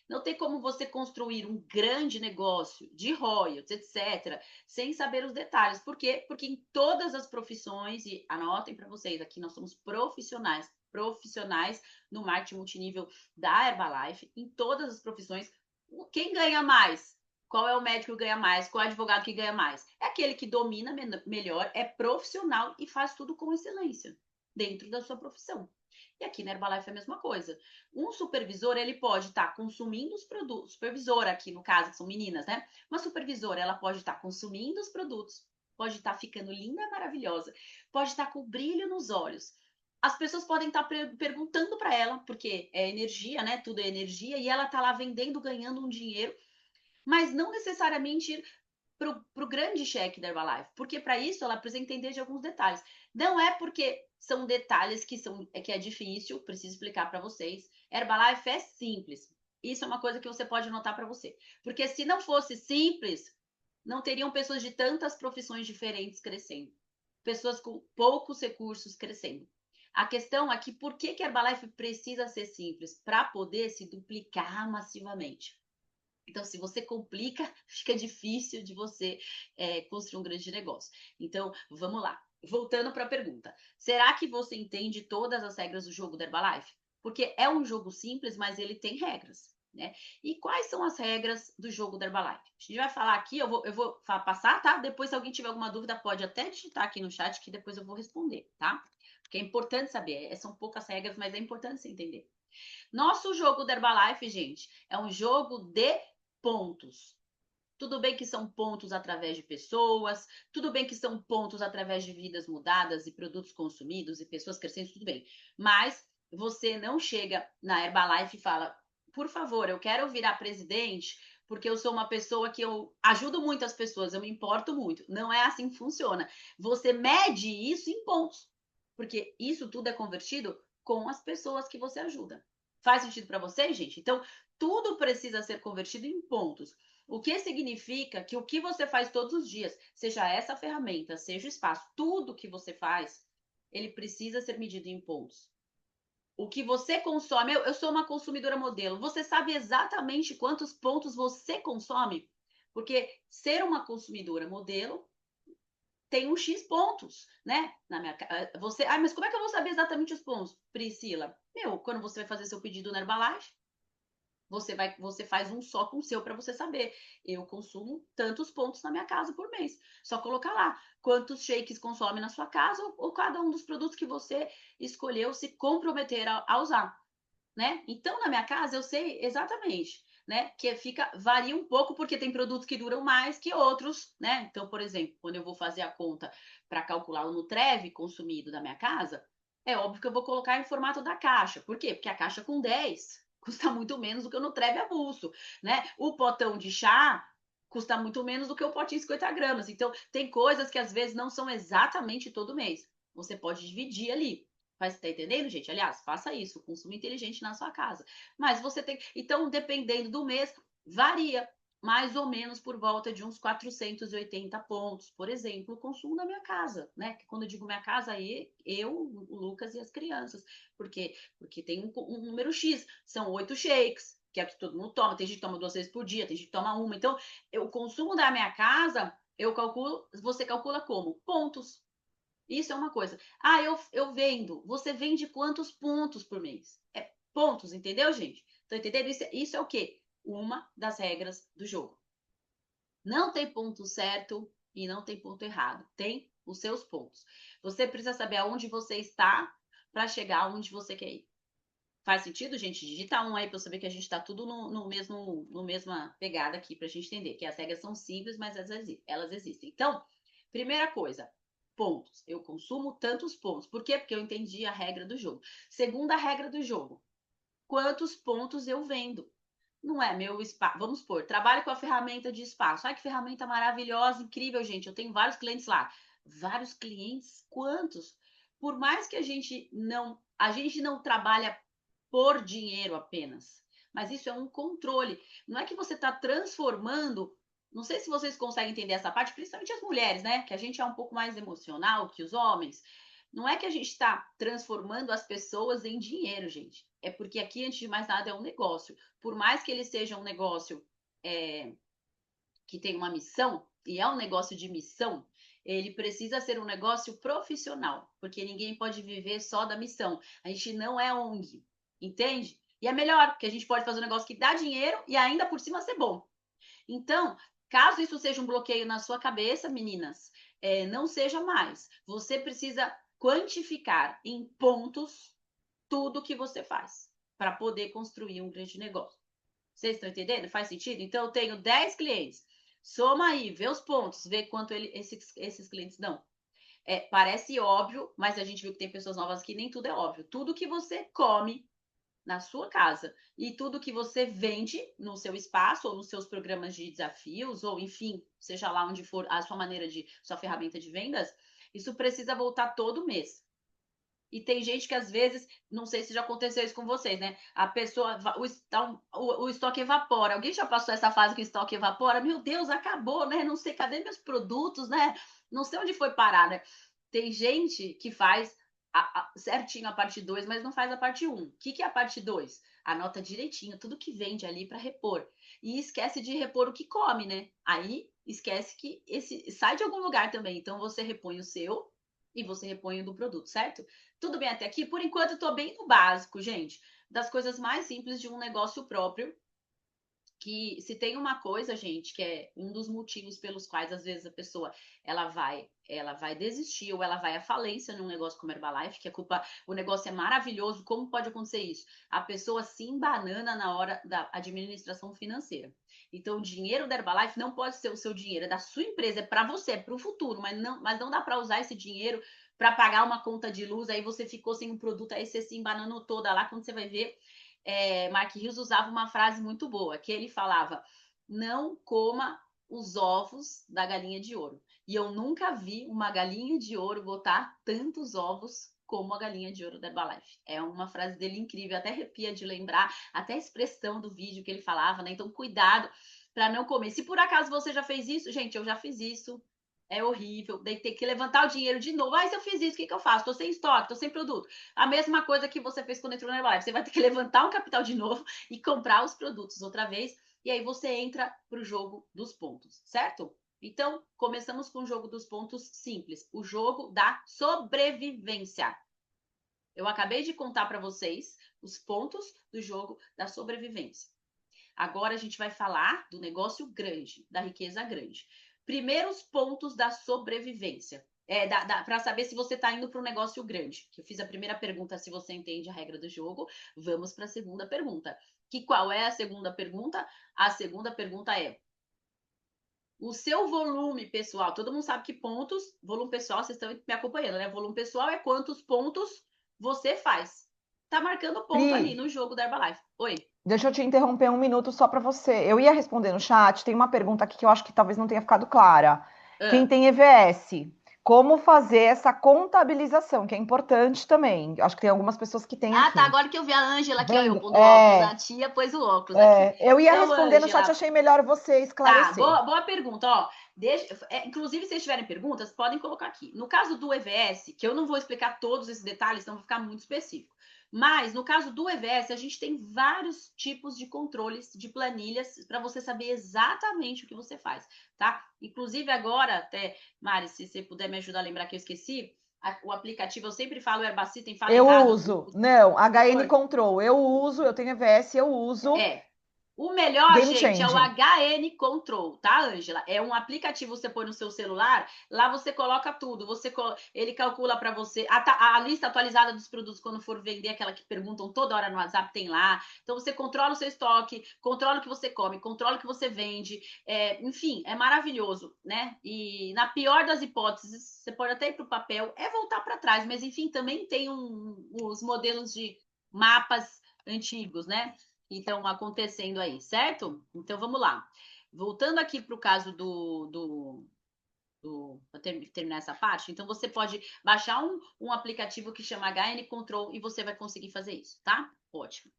Não tem como você construir um grande negócio de royalties, etc., sem saber os detalhes. Por quê? Porque em todas as profissões, e anotem para vocês, aqui nós somos profissionais no marketing multinível da Herbalife, em todas as profissões. Quem ganha mais? Qual é o médico que ganha mais? Qual é o advogado que ganha mais? É aquele que domina melhor, é profissional e faz tudo com excelência dentro da sua profissão. E aqui na Herbalife é a mesma coisa. Um supervisor, ele pode estar consumindo os produtos. Supervisora aqui, no caso, que são meninas, né? Uma supervisora, ela pode estar consumindo os produtos, pode estar ficando linda, maravilhosa, pode estar com brilho nos olhos. As pessoas podem estar perguntando para ela, porque é energia, né? Tudo é energia, e ela está lá vendendo, ganhando um dinheiro, mas não necessariamente ir para o grande cheque da Herbalife, porque para isso ela precisa entender de alguns detalhes. Não é porque são detalhes que é difícil, preciso explicar para vocês. Herbalife é simples. Isso é uma coisa que você pode anotar para você. Porque se não fosse simples, não teriam pessoas de tantas profissões diferentes crescendo. Pessoas com poucos recursos crescendo. A questão é que por que a Herbalife precisa ser simples? Para poder se duplicar massivamente. Então, se você complica, fica difícil de você construir um grande negócio. Então, vamos lá. Voltando para a pergunta. Será que você entende todas as regras do jogo da Herbalife? Porque é um jogo simples, mas ele tem regras, né? E quais são as regras do jogo da Herbalife? A gente vai falar aqui, eu vou passar, tá? Depois, se alguém tiver alguma dúvida, pode até digitar aqui no chat, que depois eu vou responder, tá? Porque é importante saber. São poucas regras, mas é importante você entender. Nosso jogo da Herbalife, gente, é um jogo de pontos. Tudo bem que são pontos através de pessoas, tudo bem que são pontos através de vidas mudadas e produtos consumidos e pessoas crescendo, tudo bem. Mas você não chega na Herbalife e fala, por favor, eu quero virar presidente porque eu sou uma pessoa que eu ajudo muito as pessoas, eu me importo muito. Não é assim que funciona. Você mede isso em pontos, porque isso tudo é convertido com as pessoas que você ajuda. Faz sentido para vocês, gente? Então, tudo precisa ser convertido em pontos. O que significa que o que você faz todos os dias, seja essa ferramenta, seja o espaço, tudo que você faz, ele precisa ser medido em pontos. O que você consome, eu sou uma consumidora modelo, você sabe exatamente quantos pontos você consome? Porque ser uma consumidora modelo tem um X pontos, né? Mas como é que eu vou saber exatamente os pontos? Priscila, quando você vai fazer seu pedido na Herbalife, você faz um só com o seu para você saber. Eu consumo tantos pontos na minha casa por mês. Só colocar lá quantos shakes consome na sua casa ou cada um dos produtos que você escolheu se comprometer a usar, né? Então, na minha casa, eu sei exatamente. né? Que varia um pouco, porque tem produtos que duram mais que outros, né? Então, por exemplo, quando eu vou fazer a conta para calcular o Nutrev consumido da minha casa, é óbvio que eu vou colocar em formato da caixa. Por quê? Porque a caixa com 10 custa muito menos do que o Nutrev avulso, né? O potão de chá custa muito menos do que o potinho de 50 gramas. Então, tem coisas que às vezes não são exatamente todo mês. Você pode dividir ali. Mas tá entendendo, gente? Aliás, faça isso, consumo inteligente na sua casa. Mas você tem. Então, dependendo do mês, varia mais ou menos por volta de uns 480 pontos, por exemplo, o consumo da minha casa, né? Que quando eu digo minha casa, aí eu, o Lucas e as crianças, porque tem um número X, são 8 shakes, que é o que todo mundo toma, tem gente que toma 2 vezes por dia, tem gente que toma uma, então o consumo da minha casa, você calcula como? Pontos. Isso é uma coisa. Ah, eu vendo. Você vende quantos pontos por mês? É pontos, entendeu, gente? Estão entendendo? Isso é o quê? Uma das regras do jogo. Não tem ponto certo e não tem ponto errado. Tem os seus pontos. Você precisa saber aonde você está para chegar aonde você quer ir. Faz sentido, gente? Digita um aí para eu saber que a gente está tudo no mesma pegada aqui para a gente entender que as regras são simples, mas elas existem. Então, primeira coisa, pontos. Eu consumo tantos pontos. Por quê? Porque eu entendi a regra do jogo. Segunda regra do jogo, quantos pontos eu vendo? Não é meu espaço. Vamos supor, trabalho com a ferramenta de espaço. Ai, que ferramenta maravilhosa, incrível, gente. Eu tenho vários clientes lá. Vários clientes? Quantos? Por mais que a gente não trabalha por dinheiro apenas. Mas isso é um controle. Não é que você está transformando. Não sei se vocês conseguem entender essa parte, principalmente as mulheres, né? Que a gente é um pouco mais emocional que os homens. Não é que a gente está transformando as pessoas em dinheiro, gente. É porque aqui, antes de mais nada, é um negócio. Por mais que ele seja um negócio que tem uma missão, e é um negócio de missão, ele precisa ser um negócio profissional, porque ninguém pode viver só da missão. A gente não é ONG, entende? E é melhor, porque a gente pode fazer um negócio que dá dinheiro e ainda por cima ser bom. Então, caso isso seja um bloqueio na sua cabeça, meninas, não seja mais. Você precisa quantificar em pontos tudo que você faz para poder construir um grande negócio. Vocês estão entendendo? Faz sentido? Então, eu tenho 10 clientes. Soma aí, vê os pontos, vê quanto esses clientes dão. Parece óbvio, mas a gente viu que tem pessoas novas que nem tudo é óbvio. Tudo que você come na sua casa e tudo que você vende no seu espaço ou nos seus programas de desafios, ou enfim, seja lá onde for a sua ferramenta de vendas, isso precisa voltar todo mês. E tem gente que às vezes, não sei se já aconteceu isso com vocês, né? A pessoa, o estoque evapora. Alguém já passou essa fase que o estoque evapora? Meu Deus, acabou, né? Não sei, cadê meus produtos, né? Não sei onde foi parar, né? Tem gente que faz certinho a parte 2, mas não faz a parte 1. O que é a parte 2? Anota direitinho tudo que vende ali para repor. E esquece de repor o que come, né? Aí esquece que sai de algum lugar também. Então você repõe o seu e você repõe o do produto, certo? Tudo bem até aqui? Por enquanto, eu tô bem no básico, gente. Das coisas mais simples de um negócio próprio. Que se tem uma coisa, gente, que é um dos motivos pelos quais às vezes a pessoa ela vai desistir ou ela vai à falência num negócio como Herbalife, que o negócio é maravilhoso, como pode acontecer isso? A pessoa se embanana na hora da administração financeira. Então, o dinheiro da Herbalife não pode ser o seu dinheiro, é da sua empresa, é para você, é para o futuro, mas não dá para usar esse dinheiro para pagar uma conta de luz, aí você ficou sem um produto, aí você se embananou toda lá, quando você vai ver, Mark Hughes usava uma frase muito boa, que ele falava: não coma os ovos da galinha de ouro. E eu nunca vi uma galinha de ouro botar tantos ovos como a galinha de ouro da Herbalife. É uma frase dele incrível, até arrepia de lembrar, até a expressão do vídeo que ele falava, né? Então, cuidado para não comer. Se por acaso você já fez isso, gente, eu já fiz isso. É horrível, daí ter que levantar o dinheiro de novo. Se eu fiz isso, o que eu faço? Tô sem estoque, tô sem produto. A mesma coisa que você fez quando entrou na Herbalife. Você vai ter que levantar um capital de novo e comprar os produtos outra vez. E aí você entra pro jogo dos pontos, certo? Então, começamos com o jogo dos pontos simples. O jogo da sobrevivência. Eu acabei de contar para vocês os pontos do jogo da sobrevivência. Agora a gente vai falar do negócio grande, da riqueza grande. Primeiros pontos da sobrevivência. para saber se você está indo para um negócio grande. Eu fiz a primeira pergunta, se você entende a regra do jogo. Vamos para a segunda pergunta. Qual é a segunda pergunta? A segunda pergunta é: o seu volume pessoal, todo mundo sabe que pontos, volume pessoal, vocês estão me acompanhando, né? Volume pessoal é quantos pontos você faz. Tá marcando ponto ali no jogo da Herbalife. Oi. Deixa eu te interromper um minuto só para você. Eu ia responder no chat, tem uma pergunta aqui que eu acho que talvez não tenha ficado clara. Quem tem EVS, como fazer essa contabilização, que é importante também. Acho que tem algumas pessoas que têm aqui. Tá, agora que eu vi a Ângela aqui, ó, eu pondo É. óculos, a tia pôs o óculos aqui. Eu ia Então, responder no Ângela, chat, achei melhor você esclarecer. Tá, boa pergunta, ó. Inclusive, se vocês tiverem perguntas, podem colocar aqui. No caso do EVS, que eu não vou explicar todos esses detalhes, então vou ficar muito específico. Mas, no caso do EVS, a gente tem vários tipos de controles de planilhas para você saber exatamente o que você faz, tá? Inclusive, agora, até, Mari, se você puder me ajudar a lembrar que eu esqueci, o aplicativo, eu sempre falo Herbacity, fala errado. Eu uso. Não, HN Control. Eu uso, eu tenho EVS, eu uso. O melhor, Game gente, Change. é o HN Control, tá, Ângela? É um aplicativo que você põe no seu celular, lá você coloca tudo, ele calcula para você a lista atualizada dos produtos quando for vender, aquela que perguntam toda hora no WhatsApp, tem lá. Então você controla o seu estoque, controla o que você come, controla o que você vende, enfim, é maravilhoso, né? E na pior das hipóteses, você pode até ir para o papel, voltar para trás, mas enfim, também tem os modelos de mapas antigos, né? Então, acontecendo aí, certo? Então, vamos lá. Voltando aqui para o caso para terminar essa parte, então você pode baixar um aplicativo que chama HN Control e você vai conseguir fazer isso, tá? Ótimo.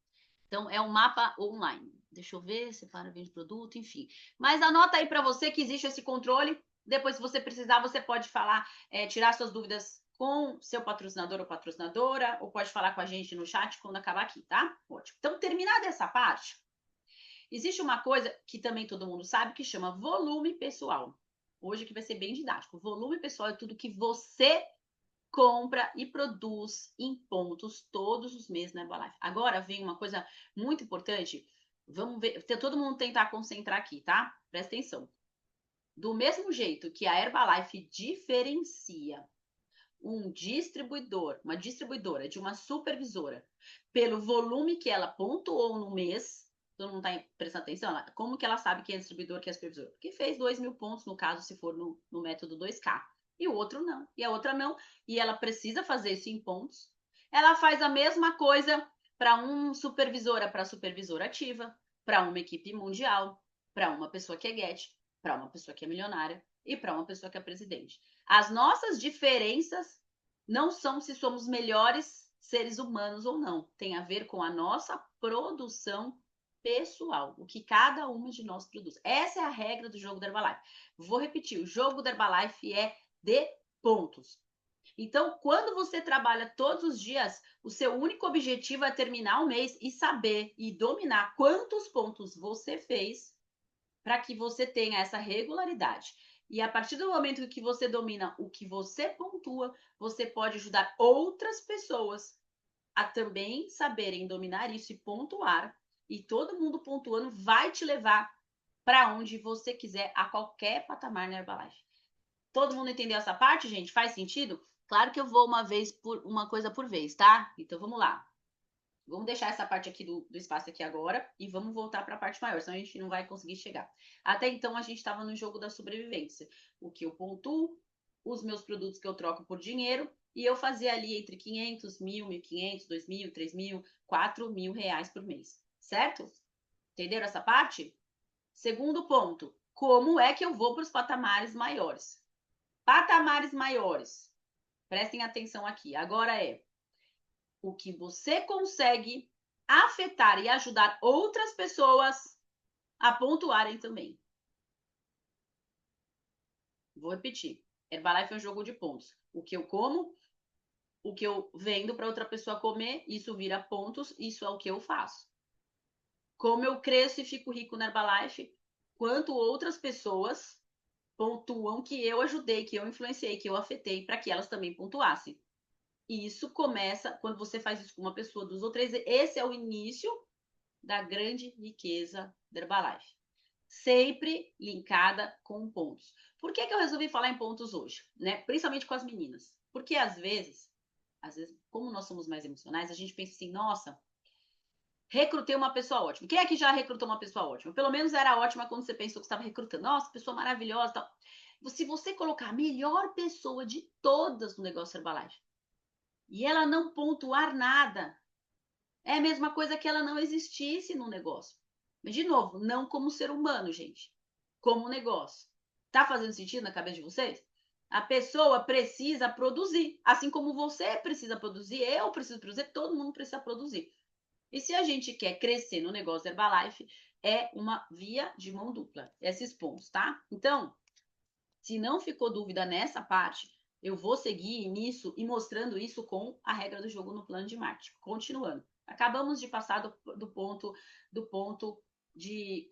Então, é um mapa online. Deixa eu ver, separa bem de produto, enfim. Mas anota aí para você que existe esse controle. Depois, se você precisar, você pode falar, tirar suas dúvidas com seu patrocinador ou patrocinadora, ou pode falar com a gente no chat quando acabar aqui, tá? Ótimo. Então, terminada essa parte, existe uma coisa que também todo mundo sabe que chama volume pessoal. Hoje aqui vai ser bem didático. Volume pessoal é tudo que você compra e produz em pontos todos os meses na Herbalife. Agora vem uma coisa muito importante. Vamos ver, todo mundo tentar concentrar aqui, tá? Presta atenção. Do mesmo jeito que a Herbalife diferencia um distribuidor, uma distribuidora de uma supervisora pelo volume que ela pontuou no mês, todo mundo está prestando atenção? Como que ela sabe quem é distribuidor, quem é supervisor? Porque fez 2.000 pontos, no caso, se for no método 2K. E o outro não, e a outra não. E ela precisa fazer isso em pontos. Ela faz a mesma coisa para um supervisora, para supervisora ativa, para uma equipe mundial, para uma pessoa que é get, para uma pessoa que é milionária e para uma pessoa que é presidente. As nossas diferenças não são se somos melhores seres humanos ou não. Tem a ver com a nossa produção pessoal, o que cada uma de nós produz. Essa é a regra do jogo da Herbalife. Vou repetir, o jogo da Herbalife é de pontos. Então, quando você trabalha todos os dias, o seu único objetivo é terminar o mês e saber e dominar quantos pontos você fez para que você tenha essa regularidade. E a partir do momento que você domina o que você pontua, você pode ajudar outras pessoas a também saberem dominar isso e pontuar. E todo mundo pontuando vai te levar para onde você quiser, a qualquer patamar na Herbalife. Todo mundo entendeu essa parte, gente? Faz sentido? Claro que eu vou uma coisa por vez, tá? Então vamos lá. Vamos deixar essa parte aqui do espaço aqui agora e vamos voltar para a parte maior, senão a gente não vai conseguir chegar. Até então, a gente estava no jogo da sobrevivência. O que eu pontuo, os meus produtos que eu troco por dinheiro, e eu fazia ali entre 500, 1.000, 1.500, 2.000, 3.000, 4.000 reais por mês. Certo? Entenderam essa parte? Segundo ponto, como é que eu vou para os patamares maiores? Patamares maiores. Prestem atenção aqui. Agora o que você consegue afetar e ajudar outras pessoas a pontuarem também. Vou repetir. Herbalife é um jogo de pontos. O que eu como, o que eu vendo para outra pessoa comer, isso vira pontos, isso é o que eu faço. Como eu cresço e fico rico na Herbalife, quanto outras pessoas pontuam que eu ajudei, que eu influenciei, que eu afetei para que elas também pontuassem. E isso começa quando você faz isso com uma pessoa, duas ou três. Esse é o início da grande riqueza da Herbalife. sempre linkada com pontos. Por que eu resolvi falar em pontos hoje, né? Principalmente com as meninas. Porque às vezes, como nós somos mais emocionais, a gente pensa assim, nossa, recrutei uma pessoa ótima. Quem aqui já recrutou uma pessoa ótima? Pelo menos era ótima quando você pensou que estava recrutando. Nossa, pessoa maravilhosa, tal. Se você colocar a melhor pessoa de todas no negócio Herbalife e ela não pontuar nada, é a mesma coisa que ela não existisse no negócio. Mas, de novo, não como ser humano, gente. Como negócio. Tá fazendo sentido na cabeça de vocês? A pessoa precisa produzir. Assim como você precisa produzir, eu preciso produzir, todo mundo precisa produzir. E se a gente quer crescer no negócio Herbalife, é uma via de mão dupla. Esses pontos, tá? Então, se não ficou dúvida nessa parte, eu vou seguir nisso e mostrando isso com a regra do jogo no plano de marketing. Continuando. Acabamos de passar do ponto de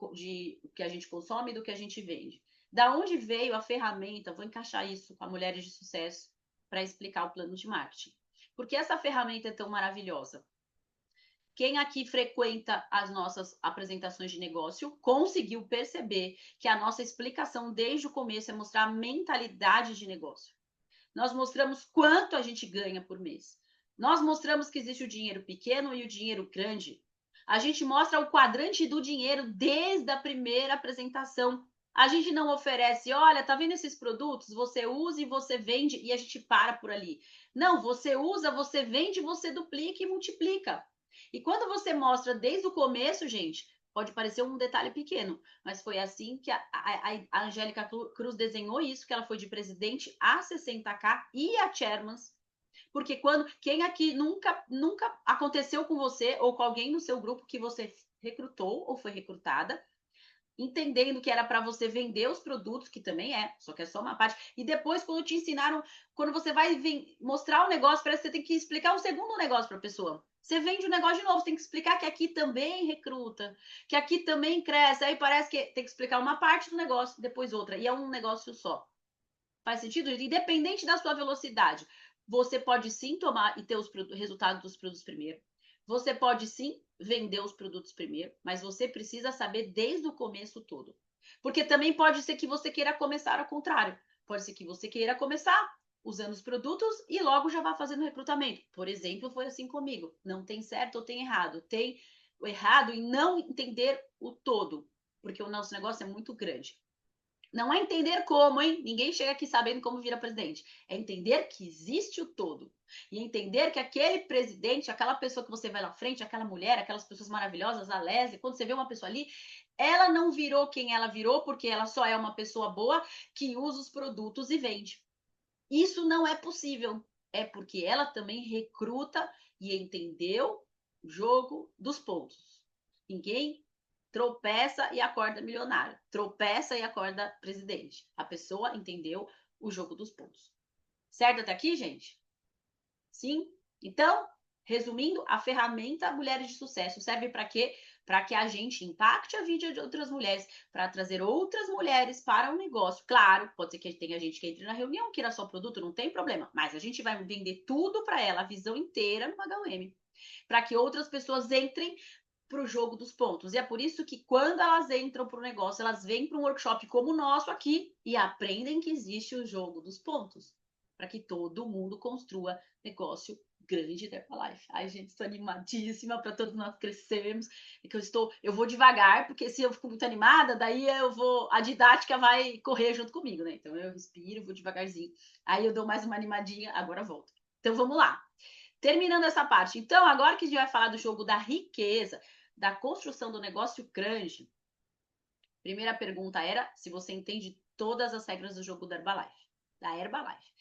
que a gente consome e do que a gente vende. Da onde veio a ferramenta? Vou encaixar isso com a Mulheres de Sucesso para explicar o plano de marketing. Porque essa ferramenta é tão maravilhosa? Quem aqui frequenta as nossas apresentações de negócio conseguiu perceber que a nossa explicação desde o começo é mostrar a mentalidade de negócio. Nós mostramos quanto a gente ganha por mês. Nós mostramos que existe o dinheiro pequeno e o dinheiro grande. A gente mostra o quadrante do dinheiro desde a primeira apresentação. A gente não oferece, olha, tá vendo esses produtos? Você usa e você vende e a gente para por ali. Não, você usa, você vende, você duplica e multiplica. E quando você mostra desde o começo, gente, pode parecer um detalhe pequeno, mas foi assim que a Angélica Cruz desenhou isso, que ela foi de presidente a 60K e a chairmans. Porque quem aqui nunca aconteceu com você ou com alguém no seu grupo que você recrutou ou foi recrutada, entendendo que era para você vender os produtos, que também é, só que é só uma parte. E depois, quando te ensinaram, quando você vai mostrar o negócio, parece que você tem que explicar um segundo negócio para a pessoa. Você vende o negócio de novo, você tem que explicar que aqui também recruta, que aqui também cresce. Aí parece que tem que explicar uma parte do negócio, depois outra. E é um negócio só. Faz sentido? Independente da sua velocidade, você pode sim tomar e ter os resultados dos produtos primeiro. Você pode sim vender os produtos primeiro, mas você precisa saber desde o começo todo. Porque também pode ser que você queira começar ao contrário. Pode ser que você queira começar usando os produtos e logo já vá fazendo recrutamento. Por exemplo, foi assim comigo. Não tem certo ou tem errado. Tem o errado em não entender o todo, porque o nosso negócio é muito grande. Não é entender como, hein? Ninguém chega aqui sabendo como vira presidente. É entender que existe o todo. E entender que aquele presidente, aquela pessoa que você vai lá à frente, aquela mulher, aquelas pessoas maravilhosas, a Leslie, quando você vê uma pessoa ali, ela não virou quem ela virou porque ela só é uma pessoa boa que usa os produtos e vende. Isso não é possível. É porque ela também recruta e entendeu o jogo dos pontos. Ninguém tropeça e acorda milionário. Tropeça e acorda presidente. A pessoa entendeu o jogo dos pontos. Certo até aqui, gente? Sim? Então, resumindo, a ferramenta Mulheres de Sucesso serve para quê? Para que a gente impacte a vida de outras mulheres, para trazer outras mulheres para o negócio. Claro, pode ser que tenha gente que entre na reunião, queira só produto, não tem problema, mas a gente vai vender tudo para ela, a visão inteira no HUM, para que outras pessoas entrem para o jogo dos pontos. E é por isso que quando elas entram para o negócio, elas vêm para um workshop como o nosso aqui e aprendem que existe o jogo dos pontos, para que todo mundo construa negócio grande da Herbalife. Ai, gente, estou animadíssima para todos nós crescermos. É que eu vou devagar, porque se eu fico muito animada, daí a didática vai correr junto comigo, né? Então eu respiro, vou devagarzinho. Aí eu dou mais uma animadinha, agora volto. Então vamos lá. Terminando essa parte. Então, agora que a gente vai falar do jogo da riqueza, da construção do negócio grande, primeira pergunta era se você entende todas as regras do jogo da Herbalife.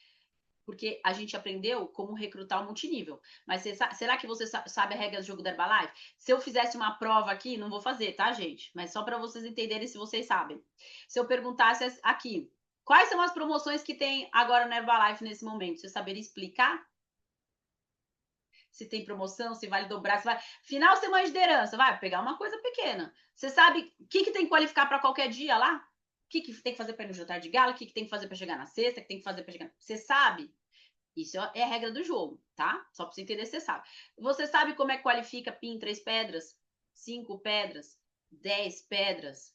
Porque a gente aprendeu como recrutar o multinível. Mas será que você sabe a regra do jogo da Herbalife? Se eu fizesse uma prova aqui, não vou fazer, tá, gente? Mas só para vocês entenderem se vocês sabem. Se eu perguntasse aqui, quais são as promoções que tem agora na Herbalife nesse momento? Você saberia explicar? Se tem promoção, se vale dobrar, se vai. Final semana de liderança, vai pegar uma coisa pequena. Você sabe o que tem que qualificar para qualquer dia lá? O que tem que fazer para ir no jantar de gala? O que tem que fazer para chegar na sexta? O que tem que fazer para chegar. Você sabe? Isso é a regra do jogo, tá? Só para você entender, você sabe. Você sabe como é que qualifica PIN 3 pedras, 5 pedras, 10 pedras,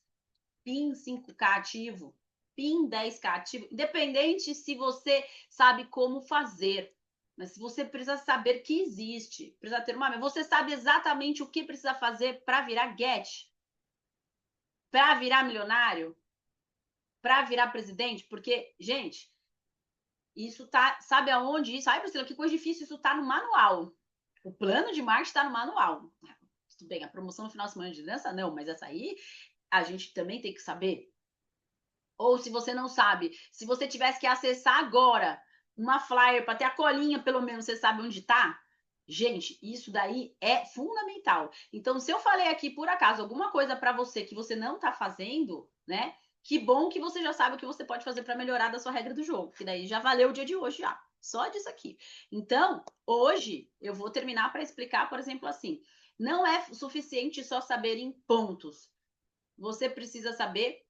PIN 5K ativo, PIN 10K ativo, independente se você sabe como fazer. Mas se você precisa saber que existe, precisa ter uma... Você sabe exatamente o que precisa fazer para virar get? Para virar milionário? Para virar presidente? Porque, gente, isso tá... Sabe aonde isso? Ai, Priscila, que coisa difícil. Isso tá no manual. O plano de marketing está no manual. Tudo bem, a promoção no final de semana de liderança, não. Mas essa aí, a gente também tem que saber. Ou se você não sabe, se você tivesse que acessar agora uma flyer para ter a colinha, pelo menos você sabe onde está? Gente, isso daí é fundamental. Então, se eu falei aqui, por acaso, alguma coisa para você que você não está fazendo, né? Que bom que você já sabe o que você pode fazer para melhorar da sua regra do jogo, que daí já valeu o dia de hoje já. Só disso aqui. Então, hoje eu vou terminar para explicar, por exemplo, assim, não é suficiente só saber em pontos. Você precisa saber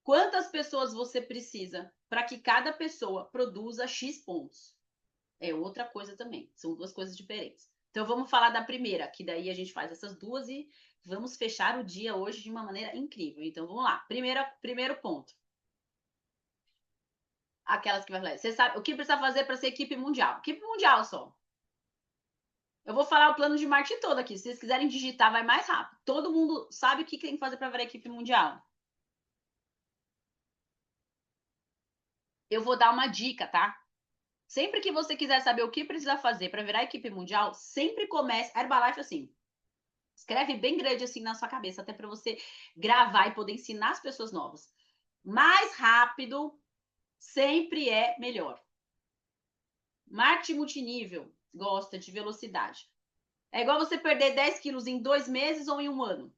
quantas pessoas você precisa para que cada pessoa produza X pontos. É outra coisa também. São duas coisas diferentes. Então, vamos falar da primeira, que daí a gente faz essas duas e vamos fechar o dia hoje de uma maneira incrível. Então, vamos lá. Primeiro ponto. Aquelas que vai falar. Você sabe o que precisa fazer para ser equipe mundial? Equipe mundial só. Eu vou falar o plano de marketing todo aqui. Se vocês quiserem digitar, vai mais rápido. Todo mundo sabe o que tem que fazer para virar equipe mundial. Eu vou dar uma dica, tá? Sempre que você quiser saber o que precisa fazer para virar equipe mundial, sempre comece. Herbalife assim. Escreve bem grande assim na sua cabeça, até para você gravar e poder ensinar as pessoas novas. Mais rápido sempre é melhor. Marketing multinível gosta de velocidade. É igual você perder 10 quilos em 2 meses ou em um ano.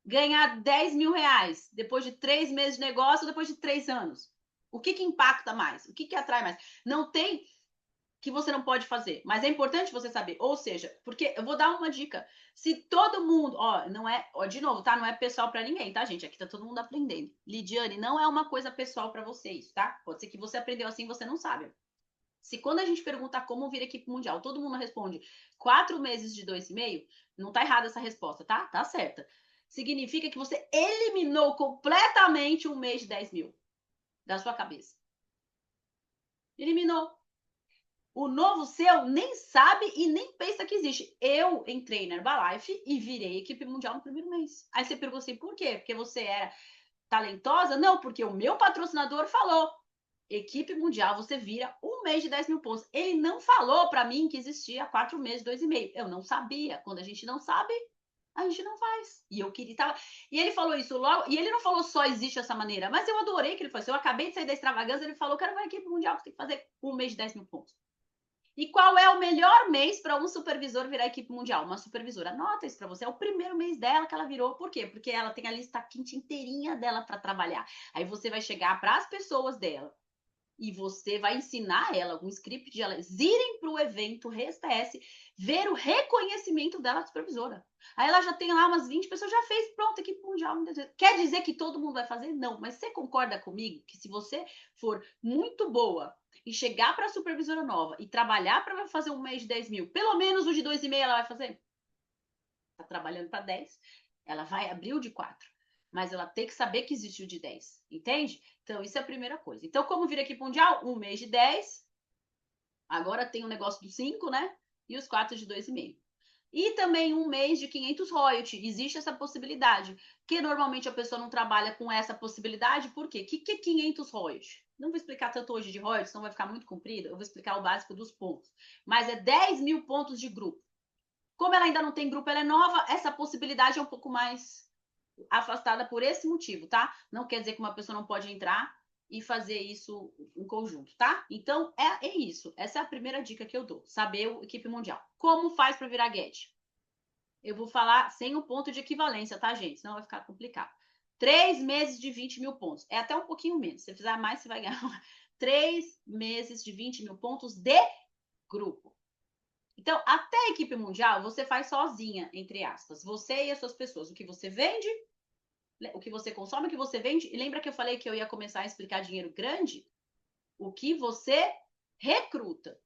Ganhar 10 mil reais depois de 3 meses de negócio ou depois de 3 anos. O que impacta mais? O que atrai mais? Não tem que você não pode fazer, mas é importante você saber. Ou seja, porque eu vou dar uma dica. Se todo mundo, ó, não é, ó, de novo, tá? Não é pessoal para ninguém, tá, gente? Aqui tá todo mundo aprendendo. Lidiane, não é uma coisa pessoal para vocês, tá? Pode ser que você aprendeu assim, você não sabe. Se quando a gente pergunta como vir equipe mundial, todo mundo responde 4 meses de 2,5, não tá errada essa resposta, tá? Tá certa. Significa que você eliminou completamente um mês de 10 mil da sua cabeça. Eliminou. O novo seu nem sabe e nem pensa que existe. Eu entrei na Herbalife e virei equipe mundial no primeiro mês. Aí você pergunta assim, por quê? Porque você era talentosa? Não, porque o meu patrocinador falou. Equipe mundial, você vira um mês de 10 mil pontos. Ele não falou para mim que existia 4 meses, 2,5. Eu não sabia. Quando a gente não sabe, a gente não faz. E eu queria. E ele falou isso logo. E ele não falou só existe essa maneira, mas eu adorei que ele falou. Eu acabei de sair da extravagância. Ele falou: quero uma equipe mundial que tem que fazer um mês de 10 mil pontos. E qual é o melhor mês para um supervisor virar equipe mundial? Uma supervisora. Anota isso para você. É o primeiro mês dela que ela virou. Por quê? Porque ela tem a lista quente inteirinha dela para trabalhar. Aí você vai chegar para as pessoas dela e você vai ensinar ela um script de elas irem para o evento RESTS, ver o reconhecimento dela de supervisora. Aí ela já tem lá umas 20 pessoas, já fez, pronto, equipe mundial. Quer dizer que todo mundo vai fazer? Não, mas você concorda comigo que se você for muito boa e chegar para a supervisora nova e trabalhar para fazer um mês de 10 mil, pelo menos o de 2,5 ela vai fazer? Está trabalhando para 10, ela vai abrir o de 4. Mas ela tem que saber que existe o de 10, entende? Então, isso é a primeira coisa. Então, como vir aqui mundial? Um mês de 10. Agora tem o negócio do 5, né? E os 4 de 2,5. E também um mês de 500 royalties. Existe essa possibilidade. Que normalmente a pessoa não trabalha com essa possibilidade. Por quê? O que é 500 royalties? Não vou explicar tanto hoje de royalties, senão vai ficar muito comprido. Eu vou explicar o básico dos pontos. Mas é 10 mil pontos de grupo. Como ela ainda não tem grupo, ela é nova, essa possibilidade é um pouco mais afastada por esse motivo, tá? Não quer dizer que uma pessoa não pode entrar e fazer isso em conjunto, tá? Então, é isso. Essa é a primeira dica que eu dou. Saber o equipe mundial. Como faz para virar get? Eu vou falar sem o ponto de equivalência, tá, gente? Senão vai ficar complicado. 3 meses de 20 mil pontos. É até um pouquinho menos. Se você fizer mais, você vai ganhar 3 meses de 20 mil pontos de grupo. Então, até a equipe mundial, você faz sozinha, entre aspas. Você e as suas pessoas. O que você vende, o que você consome, o que você vende. E lembra que eu falei que eu ia começar a explicar dinheiro grande? O que você recruta.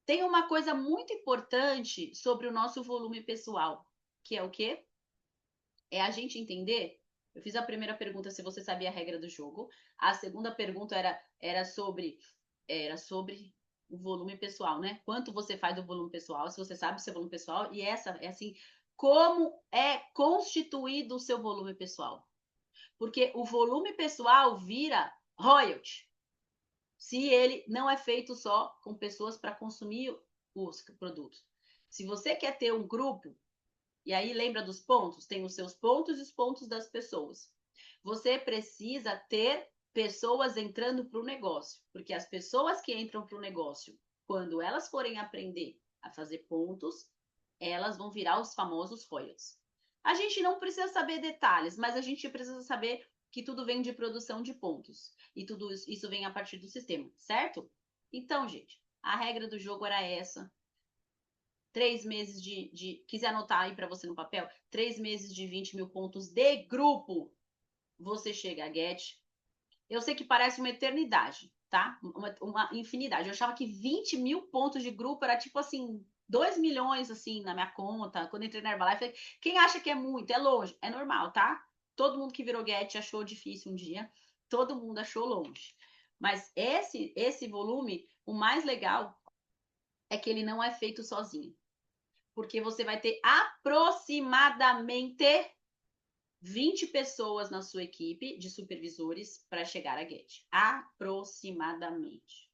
Tem uma coisa muito importante sobre o nosso volume pessoal, que é o quê? é a gente entender. Eu fiz a primeira pergunta se você sabia a regra do jogo. A segunda pergunta era sobre o volume pessoal, né? Quanto você faz do volume pessoal, se você sabe o seu volume pessoal. E essa é assim, como é constituído o seu volume pessoal. Porque o volume pessoal vira royalty. Se ele não é feito só com pessoas para consumir os produtos. Se você quer ter um grupo, e aí lembra dos pontos? Tem os seus pontos e os pontos das pessoas. Você precisa ter pessoas entrando para o negócio, porque as pessoas que entram para o negócio, quando elas forem aprender a fazer pontos, elas vão virar os famosos royalties. A gente não precisa saber detalhes, mas a gente precisa saber que tudo vem de produção de pontos. E tudo isso vem a partir do sistema, certo? Então, gente, a regra do jogo era essa. 3 meses quiser anotar aí para você no papel, 3 meses de 20 mil pontos de grupo, você chega a Get. Eu sei que parece uma eternidade, tá? Uma infinidade. Eu achava que 20 mil pontos de grupo era tipo assim, 2 milhões assim na minha conta. Quando entrei na Herbalife, quem acha que é muito? É longe. É normal, tá? Todo mundo que virou Get achou difícil um dia. Todo mundo achou longe. Mas esse volume, o mais legal é que ele não é feito sozinho. Porque você vai ter aproximadamente 20 pessoas na sua equipe de supervisores para chegar a Get. Aproximadamente.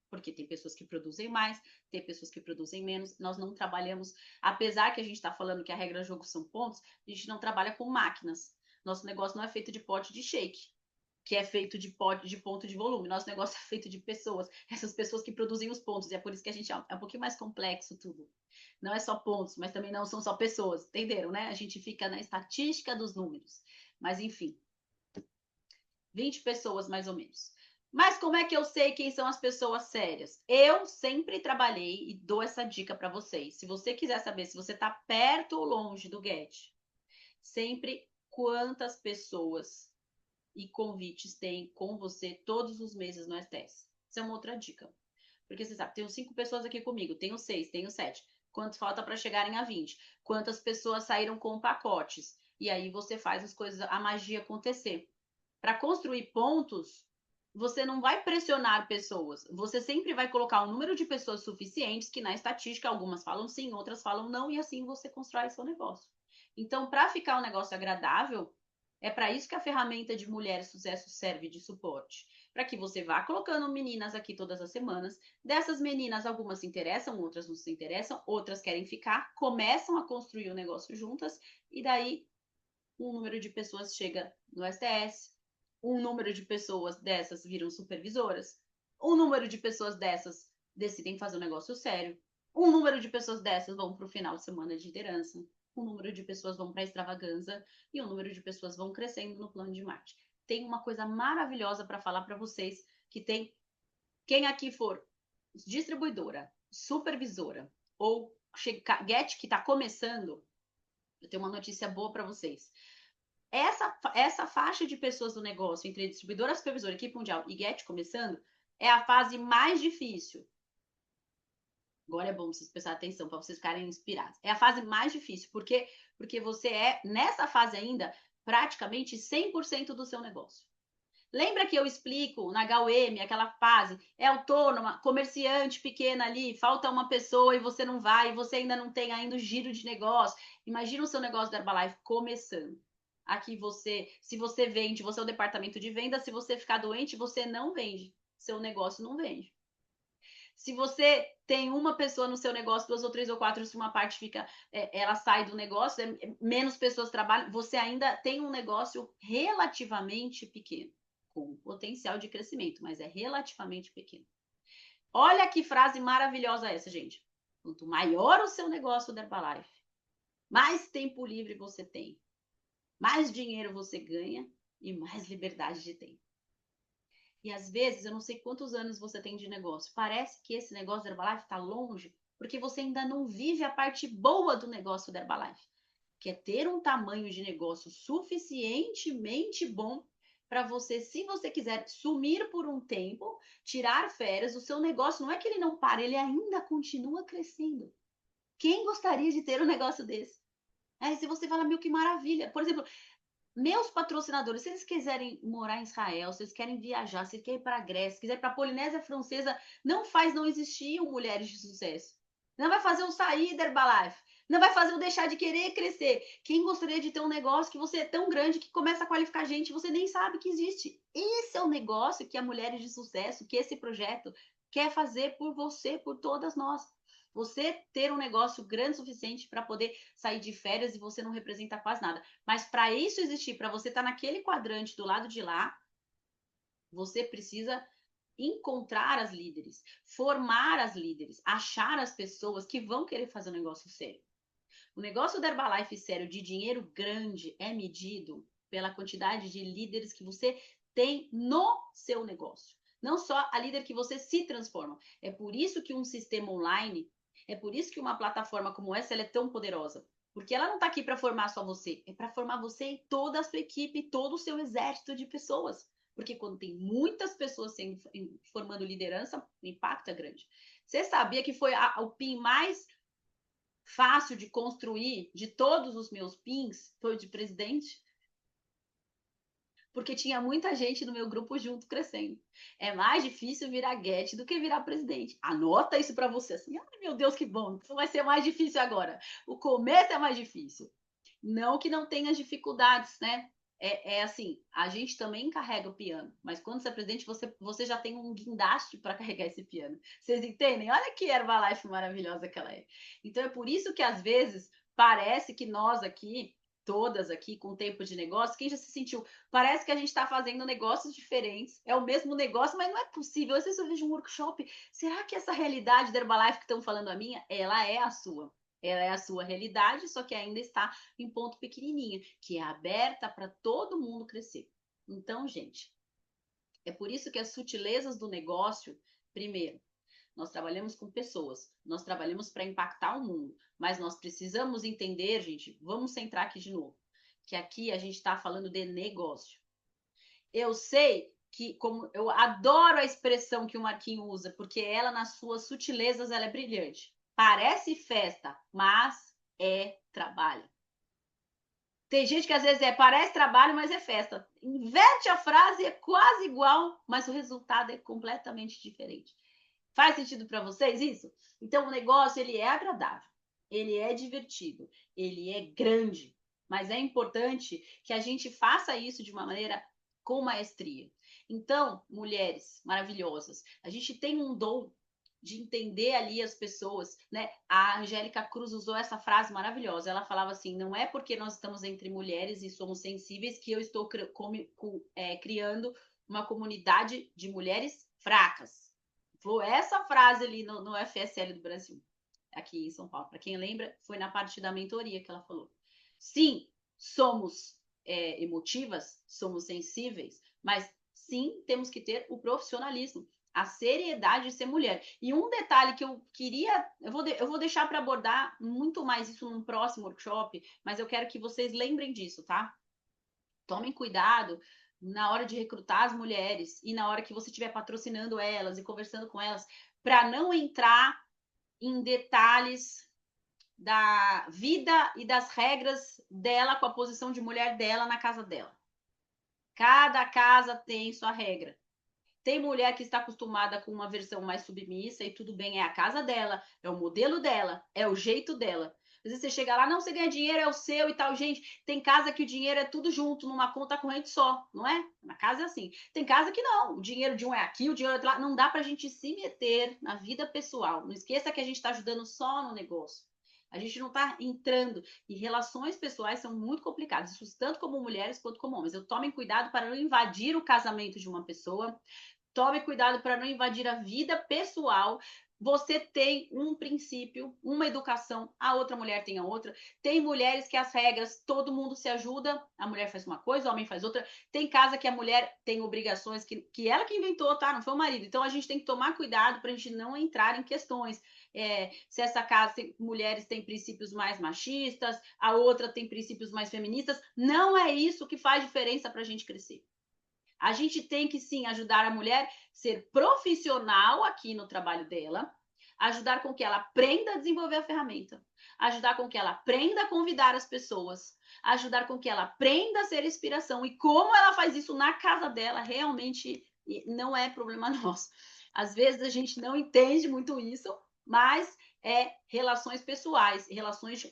Porque tem pessoas que produzem mais, tem pessoas que produzem menos. Nós não trabalhamos, apesar que a gente está falando que a regra do jogo são pontos, a gente não trabalha com máquinas. Nosso negócio não é feito de pote de shake, que é feito de ponto de volume. Nosso negócio é feito de pessoas, essas pessoas que produzem os pontos. E é por isso que a gente é um pouquinho mais complexo tudo. Não é só pontos, mas também não são só pessoas, entenderam, né? A gente fica na estatística dos números. Mas, enfim, 20 pessoas mais ou menos. Mas como é que eu sei quem são as pessoas sérias? Eu sempre trabalhei e dou essa dica para vocês. Se você quiser saber se você está perto ou longe do Get, sempre quantas pessoas e convites tem com você todos os meses no STS. Isso é uma outra dica. Porque você sabe, tenho 5 pessoas aqui comigo, tenho 6, tenho 7. Quanto falta para chegarem a 20? Quantas pessoas saíram com pacotes? E aí você faz as coisas, a magia acontecer. Para construir pontos, você não vai pressionar pessoas. Você sempre vai colocar um número de pessoas suficientes, que na estatística algumas falam sim, outras falam não, e assim você constrói seu negócio. Então, para ficar um negócio agradável, é para isso que a ferramenta de Mulher Sucesso serve de suporte. Para que você vá colocando meninas aqui todas as semanas. Dessas meninas, algumas se interessam, outras não se interessam, outras querem ficar, começam a construir o negócio juntas, e daí um número de pessoas chega no STS, um número de pessoas dessas viram supervisoras, um número de pessoas dessas decidem fazer um negócio sério, um número de pessoas dessas vão para o final de semana de liderança, um número de pessoas vão para a extravaganza e um número de pessoas vão crescendo no plano de marketing. Tem uma coisa maravilhosa para falar para vocês, que tem quem aqui for distribuidora, supervisora ou Get que está começando, eu tenho uma notícia boa para vocês. Essa faixa de pessoas do negócio, entre distribuidora, supervisora, equipe mundial e Get começando, é a fase mais difícil. Agora é bom vocês prestarem atenção para vocês ficarem inspirados. É a fase mais difícil, porque você é, nessa fase ainda, praticamente 100% do seu negócio. Lembra que eu explico na HUM, aquela fase, é autônoma, comerciante pequena ali, falta uma pessoa e você não vai, e você ainda não tem ainda o giro de negócio. Imagina o seu negócio da Herbalife começando. Aqui se você vende, você é o departamento de venda, se você ficar doente, você não vende. Seu negócio não vende. Se você tem uma pessoa no seu negócio, 2 ou 3 ou 4, se uma parte fica, ela sai do negócio, menos pessoas trabalham, você ainda tem um negócio relativamente pequeno, com potencial de crescimento, mas é relativamente pequeno. Olha que frase maravilhosa essa, gente. Quanto maior o seu negócio da Herbalife, mais tempo livre você tem, mais dinheiro você ganha e mais liberdade de tempo. E às vezes, eu não sei quantos anos você tem de negócio, parece que esse negócio da Herbalife está longe, porque você ainda não vive a parte boa do negócio da Herbalife, que é ter um tamanho de negócio suficientemente bom para você, se você quiser sumir por um tempo, tirar férias, o seu negócio não é que ele não para, ele ainda continua crescendo. Quem gostaria de ter um negócio desse? Aí se você fala, meu, que maravilha. Por exemplo, meus patrocinadores, se eles quiserem morar em Israel, se eles querem viajar, se eles querem ir para a Grécia, se quiserem ir para a Polinésia Francesa, não existiam mulheres de sucesso. Não vai fazer eu sair da Herbalife. Não vai fazer eu deixar de querer crescer. Quem gostaria de ter um negócio que você é tão grande que começa a qualificar gente, você nem sabe que existe. Esse é o negócio que a Mulheres de Sucesso, que esse projeto quer fazer por você, por todas nós. Você ter um negócio grande o suficiente para poder sair de férias e você não representa quase nada. Mas para isso existir, para você estar naquele quadrante do lado de lá, você precisa encontrar as líderes, formar as líderes, achar as pessoas que vão querer fazer um negócio sério. O negócio da Herbalife sério de dinheiro grande é medido pela quantidade de líderes que você tem no seu negócio. Não só a líder que você se transforma. É por isso que um sistema online, é por isso que uma plataforma como essa ela é tão poderosa. Porque ela não está aqui para formar só você, é para formar você e toda a sua equipe, todo o seu exército de pessoas. Porque quando tem muitas pessoas formando liderança, o impacto é grande. Você sabia que foi o PIN mais fácil de construir de todos os meus PINs foi o de presidente? Porque tinha muita gente no meu grupo junto crescendo. É mais difícil virar Get do que virar presidente. Anota isso para você assim. Ai, meu Deus, que bom. Isso vai ser mais difícil agora. O começo é mais difícil. Não que não tenha dificuldades, né? É assim, a gente também carrega o piano, mas quando você é presidente, você já tem um guindaste para carregar esse piano. Vocês entendem? Olha que Herbalife maravilhosa que ela é. Então é por isso que às vezes parece que nós aqui, todas aqui com tempo de negócio, quem já se sentiu, parece que a gente está fazendo negócios diferentes, é o mesmo negócio, mas não é possível. Às vezes eu vejo um workshop, será que essa realidade da Herbalife que estão falando a minha, ela é a sua? Ela é a sua realidade, só que ainda está em ponto pequenininho, que é aberta para todo mundo crescer. Então, gente, é por isso que as sutilezas do negócio, primeiro, nós trabalhamos com pessoas, nós trabalhamos para impactar o mundo, mas nós precisamos entender, gente, vamos centrar aqui de novo, que aqui a gente está falando de negócio. Eu sei que, como eu adoro a expressão que o Marquinho usa, porque ela, nas suas sutilezas, ela é brilhante. Parece festa, mas é trabalho. Tem gente que às vezes parece trabalho, mas é festa. Inverte a frase, é quase igual, mas o resultado é completamente diferente. Faz sentido para vocês isso? Então o negócio ele é agradável, ele é divertido, ele é grande, mas é importante que a gente faça isso de uma maneira com maestria. Então, mulheres maravilhosas, a gente tem um dom de entender ali as pessoas, né? A Angélica Cruz usou essa frase maravilhosa. Ela falava assim: não é porque nós estamos entre mulheres e somos sensíveis que eu estou criando uma comunidade de mulheres fracas. Falou essa frase ali no FSL do Brasil, aqui em São Paulo. Para quem lembra, foi na parte da mentoria que ela falou. Sim, somos emotivas, somos sensíveis, mas sim, temos que ter o profissionalismo, a seriedade de ser mulher. E um detalhe que eu queria, eu vou deixar para abordar muito mais isso num próximo workshop, mas eu quero que vocês lembrem disso, tá? Tomem cuidado na hora de recrutar as mulheres e na hora que você estiver patrocinando elas e conversando com elas, para não entrar em detalhes da vida e das regras dela com a posição de mulher dela na casa dela. Cada casa tem sua regra. Tem mulher que está acostumada com uma versão mais submissa e tudo bem, é a casa dela, é o modelo dela, é o jeito dela. Às vezes você chega lá, não, você ganha dinheiro, é o seu e tal. Gente, tem casa que o dinheiro é tudo junto, numa conta corrente só, não é? Na casa é assim. Tem casa que não, o dinheiro de um é aqui, o dinheiro é lá. Não dá pra gente se meter na vida pessoal. Não esqueça que a gente está ajudando só no negócio. A gente não está entrando. E relações pessoais são muito complicadas, isso tanto como mulheres quanto como homens. Eu tomem cuidado para não invadir o casamento de uma pessoa. Tome cuidado para não invadir a vida pessoal. Você tem um princípio, uma educação, a outra mulher tem a outra. Tem mulheres que as regras, todo mundo se ajuda, a mulher faz uma coisa, o homem faz outra. Tem casa que a mulher tem obrigações que ela que inventou, tá? Não foi o marido. Então a gente tem que tomar cuidado para a gente não entrar em questões. Se essa casa tem mulheres têm princípios mais machistas, a outra tem princípios mais feministas. Não é isso que faz diferença para a gente crescer. A gente tem que, sim, ajudar a mulher a ser profissional aqui no trabalho dela. ajudar com que ela aprenda a desenvolver a ferramenta, ajudar com que ela aprenda a convidar as pessoas, ajudar com que ela aprenda a ser inspiração. E como ela faz isso na casa dela, realmente não é problema nosso. Às vezes a gente não entende muito isso, mas é relações pessoais, relações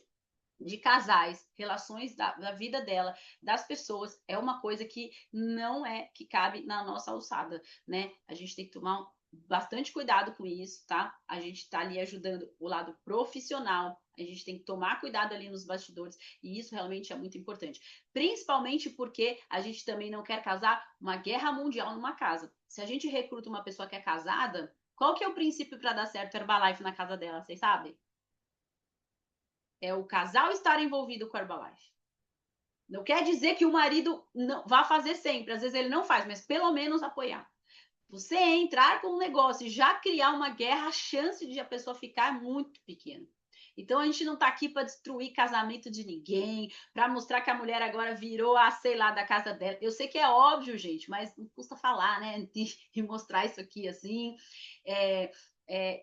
de casais, relações da vida dela, das pessoas, é uma coisa que não é, que cabe na nossa alçada, né? A gente tem que tomar bastante cuidado com isso, tá? A gente está ali ajudando o lado profissional, a gente tem que tomar cuidado ali nos bastidores, e isso realmente é muito importante. Principalmente porque a gente também não quer casar uma guerra mundial numa casa. Se a gente recruta uma pessoa que é casada, qual que é o princípio para dar certo Herbalife na casa dela, vocês sabem? É o casal estar envolvido com a Herbalife. Não quer dizer que o marido não vá fazer sempre, às vezes ele não faz, mas pelo menos apoiar. Você entrar com um negócio e já criar uma guerra, a chance de a pessoa ficar é muito pequena. Então a gente não está aqui para destruir casamento de ninguém, para mostrar que a mulher agora virou a, sei lá, da casa dela. Eu sei que é óbvio, gente, mas não custa falar, né? E mostrar isso aqui assim.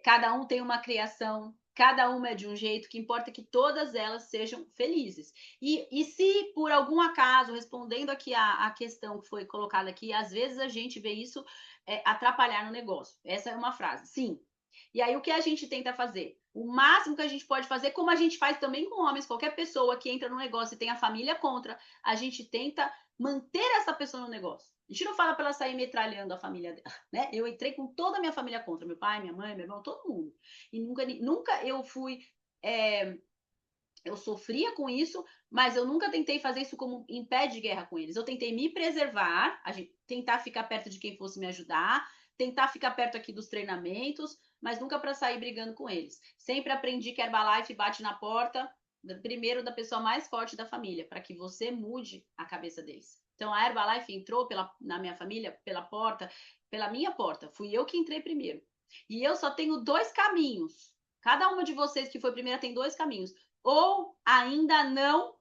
Cada um tem uma criação, cada uma é de um jeito, que importa é que todas elas sejam felizes. E se, por algum acaso, respondendo aqui a questão que foi colocada aqui, às vezes a gente vê isso atrapalhar no negócio. Essa é uma frase, sim. E aí, o que a gente tenta fazer? O máximo que a gente pode fazer, como a gente faz também com homens, qualquer pessoa que entra no negócio e tem a família contra, a gente tenta manter essa pessoa no negócio. A gente não fala para ela sair metralhando a família dela, né? Eu entrei com toda a minha família contra, meu pai, minha mãe, meu irmão, todo mundo. E nunca eu fui... eu sofria com isso, mas eu nunca tentei fazer isso como em pé de guerra com eles. Eu tentei me preservar, tentar ficar perto de quem fosse me ajudar, tentar ficar perto aqui dos treinamentos, mas nunca para sair brigando com eles. Sempre aprendi que Herbalife bate na porta, primeiro da pessoa mais forte da família, para que você mude a cabeça deles. Então a Herbalife entrou na minha família pela porta, pela minha porta. Fui eu que entrei primeiro. E eu só tenho 2 caminhos. Cada uma de vocês que foi primeira tem 2 caminhos. Ou ainda não,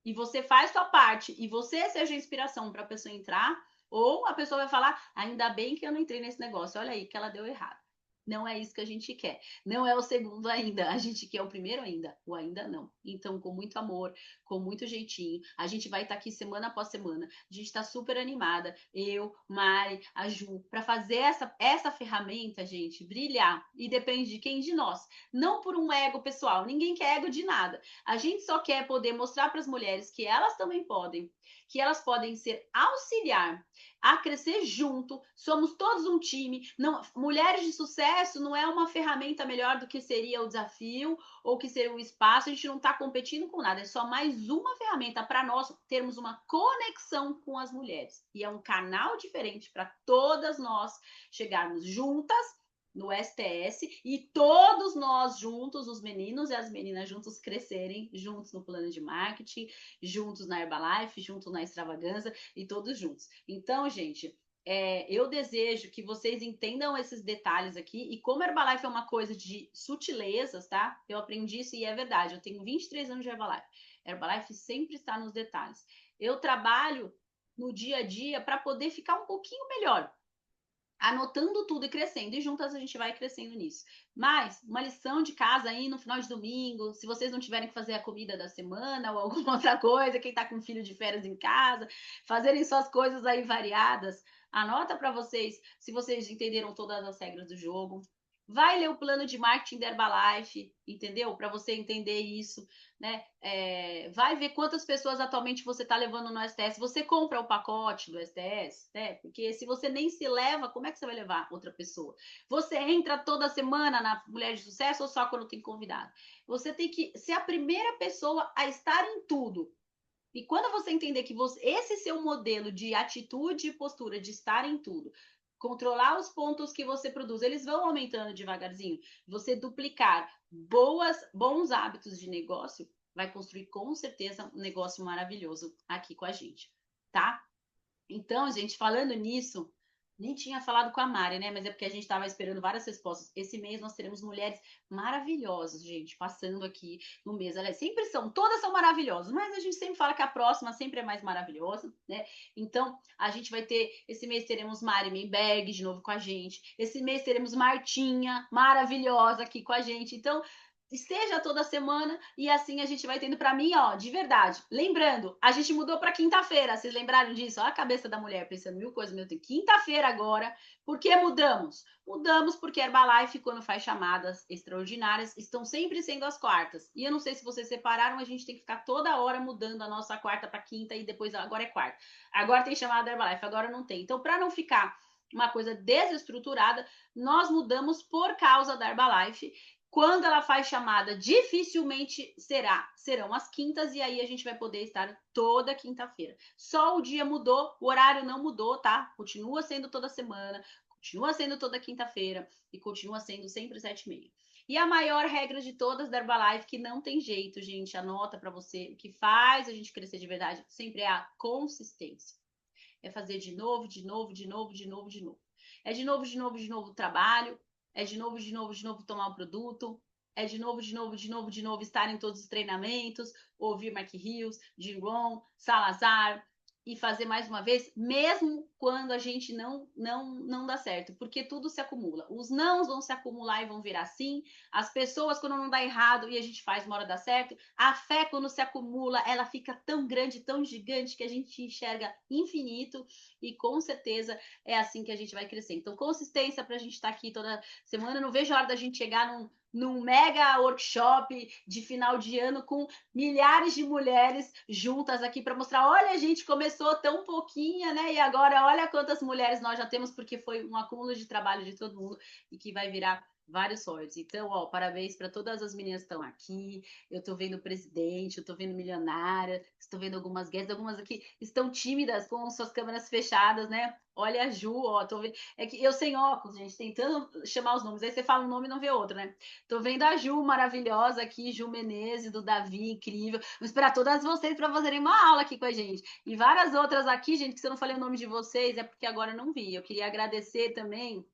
e você faz sua parte, e você seja inspiração para a pessoa entrar, ou a pessoa vai falar, ainda bem que eu não entrei nesse negócio, olha aí que ela deu errado. Não é isso que a gente quer. Não é o segundo ainda. A gente quer o primeiro ainda, ou ainda não. Então, com muito amor, com muito jeitinho, a gente vai estar aqui semana após semana. A gente está super animada. Eu, Mari, a Ju, para fazer essa ferramenta, gente, brilhar. E depende de quem? De nós. Não por um ego pessoal. Ninguém quer ego de nada. A gente só quer poder mostrar para as mulheres que elas também podem, que elas podem ser auxiliar a crescer junto, somos todos um time. Não, mulheres de sucesso não é uma ferramenta melhor do que seria o desafio ou que seria o espaço, a gente não está competindo com nada, é só mais uma ferramenta para nós termos uma conexão com as mulheres. E é um canal diferente para todas nós chegarmos juntas no STS e todos nós juntos, os meninos e as meninas juntos, crescerem juntos no plano de marketing, juntos na Herbalife, juntos na extravaganza e todos juntos. Então, gente, eu desejo que vocês entendam esses detalhes aqui, e como Herbalife é uma coisa de sutilezas, tá? Eu aprendi isso e é verdade, eu tenho 23 anos de Herbalife. Herbalife sempre está nos detalhes. Eu trabalho no dia a dia para poder ficar um pouquinho melhor, anotando tudo e crescendo, e juntas a gente vai crescendo nisso. Mas uma lição de casa aí no final de domingo, se vocês não tiverem que fazer a comida da semana ou alguma outra coisa, quem tá com filho de férias em casa, fazerem suas coisas aí variadas, anota para vocês, se vocês entenderam todas as regras do jogo. Vai ler o plano de marketing da Herbalife, entendeu? Para você entender isso, né? Vai ver quantas pessoas atualmente você está levando no STS. Você compra o pacote do STS, né? Porque se você nem se leva, como é que você vai levar outra pessoa? Você entra toda semana na Mulher de Sucesso ou só quando tem convidado? Você tem que ser a primeira pessoa a estar em tudo. E quando você entender que esse seu modelo de atitude e postura de estar em tudo, controlar os pontos que você produz, eles vão aumentando devagarzinho. Você duplicar bons hábitos de negócio, vai construir com certeza um negócio maravilhoso aqui com a gente, tá? Então, gente, falando nisso, Nem tinha falado com a Mari, né? Mas é porque a gente estava esperando várias respostas. Esse mês nós teremos mulheres maravilhosas, gente, passando aqui no mês. Elas sempre são, todas são maravilhosas, mas a gente sempre fala que a próxima sempre é mais maravilhosa, né? Então, a gente vai ter, esse mês teremos Mari Menberg de novo com a gente. Esse mês teremos Martinha, maravilhosa aqui com a gente. Então, esteja toda semana e assim a gente vai tendo. Para mim, ó, de verdade. Lembrando, a gente mudou para quinta-feira. Vocês lembraram disso? Olha a cabeça da mulher pensando mil coisas. Meu, tem quinta-feira agora. Por que mudamos? Mudamos porque Herbalife, quando faz chamadas extraordinárias, estão sempre sendo as quartas. E eu não sei se vocês separaram, a gente tem que ficar toda hora mudando a nossa quarta para quinta e depois agora é quarta. Agora tem chamada Herbalife, agora não tem. Então, para não ficar uma coisa desestruturada, nós mudamos por causa da Herbalife. Quando ela faz chamada, dificilmente serão as quintas, e aí a gente vai poder estar toda quinta-feira. Só o dia mudou, o horário não mudou, tá? Continua sendo toda semana, continua sendo toda quinta-feira e continua sendo sempre 7h30. E a maior regra de todas da Herbalife, que não tem jeito, gente, anota para você, o que faz a gente crescer de verdade sempre é a consistência. É fazer de novo, de novo, de novo, de novo, de novo. É de novo, de novo, de novo o trabalho, é de novo, de novo, de novo tomar o produto, é de novo, de novo, de novo, de novo estar em todos os treinamentos, ouvir Mark Hills, Jim Rohn, Salazar, e fazer mais uma vez, mesmo quando a gente não dá certo, porque tudo se acumula. Os nãos vão se acumular e vão virar sim. As pessoas, quando não dá errado e a gente faz, uma hora dá certo. A fé, quando se acumula, ela fica tão grande, tão gigante, que a gente enxerga infinito, e com certeza é assim que a gente vai crescer. Então, consistência para a gente estar aqui toda semana. Eu não vejo a hora da gente chegar num mega workshop de final de ano com milhares de mulheres juntas aqui para mostrar, olha, a gente começou tão pouquinha, né? E agora olha quantas mulheres nós já temos, porque foi um acúmulo de trabalho de todo mundo e que vai virar vários sortes. Então, ó, parabéns para todas as meninas que estão aqui. Eu tô vendo o presidente, eu tô vendo milionária, estou vendo algumas guests, algumas aqui estão tímidas com suas câmeras fechadas, né? Olha a Ju, ó, tô vendo. É que eu sem óculos, gente, tentando chamar os nomes. Aí você fala um nome e não vê outro, né? Tô vendo a Ju maravilhosa aqui, Ju Menezes, do Davi, incrível. Vou esperar todas vocês para fazerem uma aula aqui com a gente. E várias outras aqui, gente, que se eu não falei o nome de vocês, é porque agora eu não vi. Eu queria agradecer também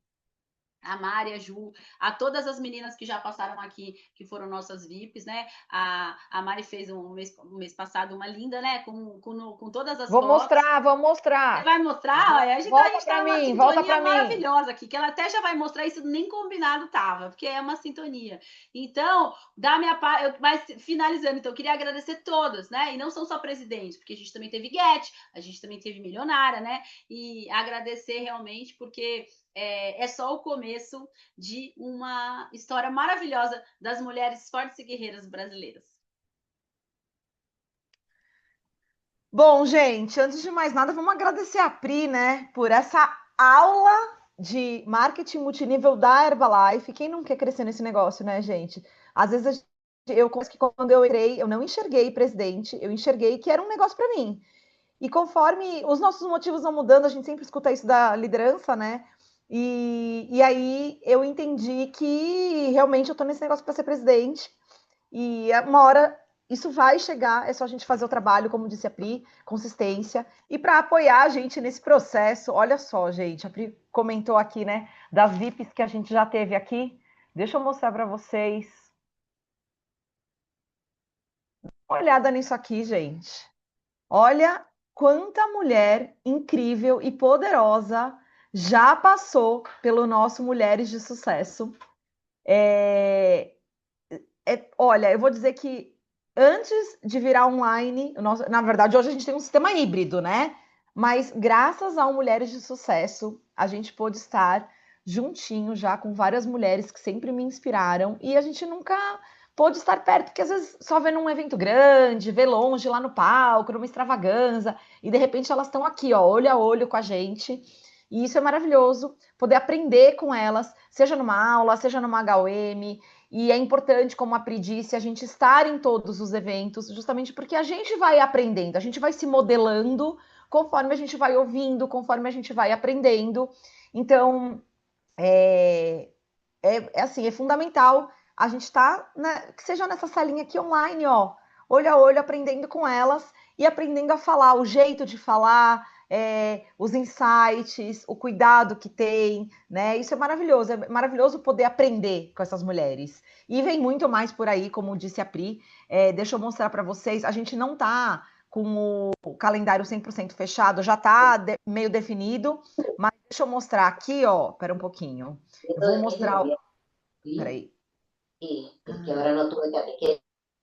a Mari, a Ju, a todas as meninas que já passaram aqui, que foram nossas VIPs, né? A Mari fez um mês passado uma linda, né? Com todas as Vou fotos. mostrar, vou mostrar. Você vai mostrar? Olha, a gente Volta tá para numa mim, volta sintonia para mim. maravilhosa aqui, que ela até já vai mostrar, isso nem combinado tava, porque é uma sintonia. Então, da minha parte, mas finalizando, então, eu queria agradecer todas, né? E não são só presidentes, porque a gente também teve Guete, a gente também teve Milionária, né? E agradecer realmente, porque é só o começo de uma história maravilhosa das mulheres fortes e guerreiras brasileiras. Bom, gente, antes de mais nada, vamos agradecer a Pri, né, por essa aula de marketing multinível da Herbalife. Quem não quer crescer nesse negócio, né, gente? Às vezes eu confesso que quando eu entrei, eu não enxerguei presidente, eu enxerguei que era um negócio para mim. E conforme os nossos motivos vão mudando, a gente sempre escuta isso da liderança, né? E aí eu entendi que realmente eu tô nesse negócio para ser presidente. E uma hora isso vai chegar, é só a gente fazer o trabalho, como disse a Pri, consistência. E para apoiar a gente nesse processo, olha só, gente, a Pri comentou aqui, né, das VIPs que a gente já teve aqui. Deixa eu mostrar para vocês. Uma olhada nisso aqui, gente. Olha quanta mulher incrível e poderosa já passou pelo nosso Mulheres de Sucesso. Olha, eu vou dizer que antes de virar online, na verdade, hoje a gente tem um sistema híbrido, né? Mas graças ao Mulheres de Sucesso, a gente pôde estar juntinho já com várias mulheres que sempre me inspiraram e a gente nunca pôde estar perto, porque às vezes só vê num evento grande, vê longe lá no palco, numa extravaganza, e de repente elas estão aqui, ó, olho a olho com a gente. E isso é maravilhoso, poder aprender com elas, seja numa aula, seja numa HOM. E é importante, como a Pri disse, a gente estar em todos os eventos, justamente porque a gente vai aprendendo, a gente vai se modelando conforme a gente vai ouvindo, conforme a gente vai aprendendo. Então, assim, é fundamental a gente estar, né, que seja nessa salinha aqui online, ó, olho a olho, aprendendo com elas e aprendendo a falar, o jeito de falar, os insights, o cuidado que tem, né? Isso é maravilhoso poder aprender com essas mulheres. E vem muito mais por aí, como disse a Pri. Deixa eu mostrar para vocês, a gente não está com o calendário 100% fechado, já está meio definido, mas deixa eu mostrar aqui, ó, espera um pouquinho. Eu vou mostrar... Peraí.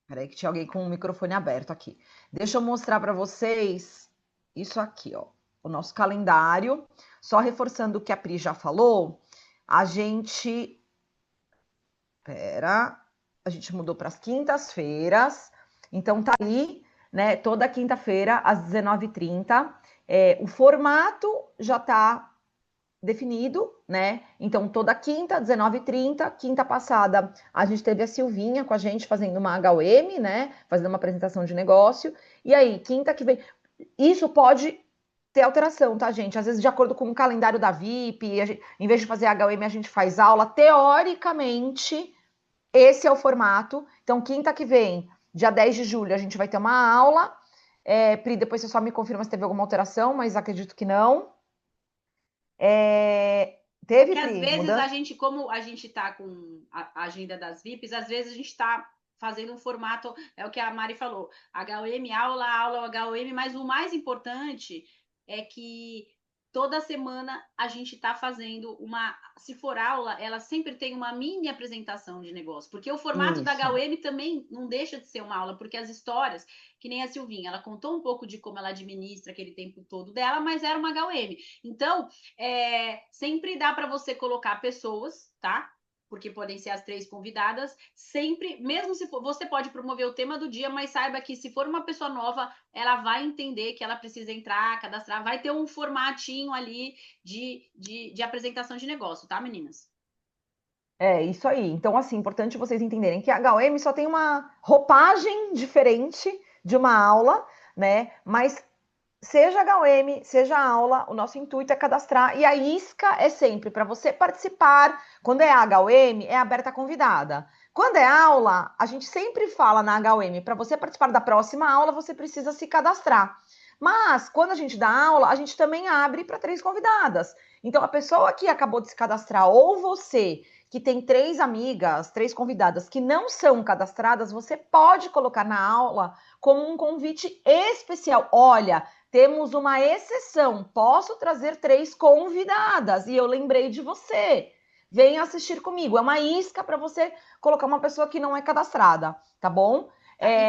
Peraí que tinha alguém com o microfone aberto aqui. Deixa eu mostrar para vocês isso aqui, ó. O nosso calendário. Só reforçando o que a Pri já falou, a gente... A gente mudou para as quintas-feiras. Então tá aí, né? Toda quinta-feira, às 19h30. O formato já tá definido, né? Então, toda quinta, 19h30, quinta passada, a gente teve a Silvinha com a gente fazendo uma HUM, né? Fazendo uma apresentação de negócio. E aí, quinta que vem... Isso pode ter alteração, tá, gente? Às vezes, de acordo com o calendário da VIP, em vez de fazer HUM, a gente faz aula. Teoricamente, esse é o formato. Então, quinta que vem, dia 10 de julho, a gente vai ter uma aula. Pri, depois você só me confirma se teve alguma alteração, mas acredito que não. Teve, Porque às Pri, vezes mudança? a gente, como a gente tá com a agenda das VIPs, às vezes a gente tá fazendo um formato, é o que a Mari falou, HUM, aula, HUM, mas o mais importante é que toda semana a gente está fazendo se for aula, ela sempre tem uma mini apresentação de negócio, porque o formato da Isso. HUM também não deixa de ser uma aula, porque as histórias, que nem a Silvinha, ela contou um pouco de como ela administra aquele tempo todo dela, mas era uma HUM. Então, sempre dá para você colocar pessoas, tá? Porque podem ser as 3 convidadas, sempre, mesmo se for, você pode promover o tema do dia, mas saiba que se for uma pessoa nova, ela vai entender que ela precisa entrar, cadastrar, vai ter um formatinho ali de apresentação de negócio, tá, meninas? Isso aí. Então, assim, importante vocês entenderem que a HUM só tem uma roupagem diferente de uma aula, né? Mas seja HUM, seja aula, o nosso intuito é cadastrar. E a isca é sempre para você participar. Quando é HUM, é aberta a convidada. Quando é aula, a gente sempre fala na HUM, para você participar da próxima aula, você precisa se cadastrar. Mas, quando a gente dá aula, a gente também abre para 3 convidadas. Então, a pessoa que acabou de se cadastrar, ou você que tem 3 amigas, 3 convidadas que não são cadastradas, você pode colocar na aula como um convite especial. Olha, temos uma exceção. Posso trazer 3 convidadas e eu lembrei de você. Venha assistir comigo. É uma isca para você colocar uma pessoa que não é cadastrada, tá bom?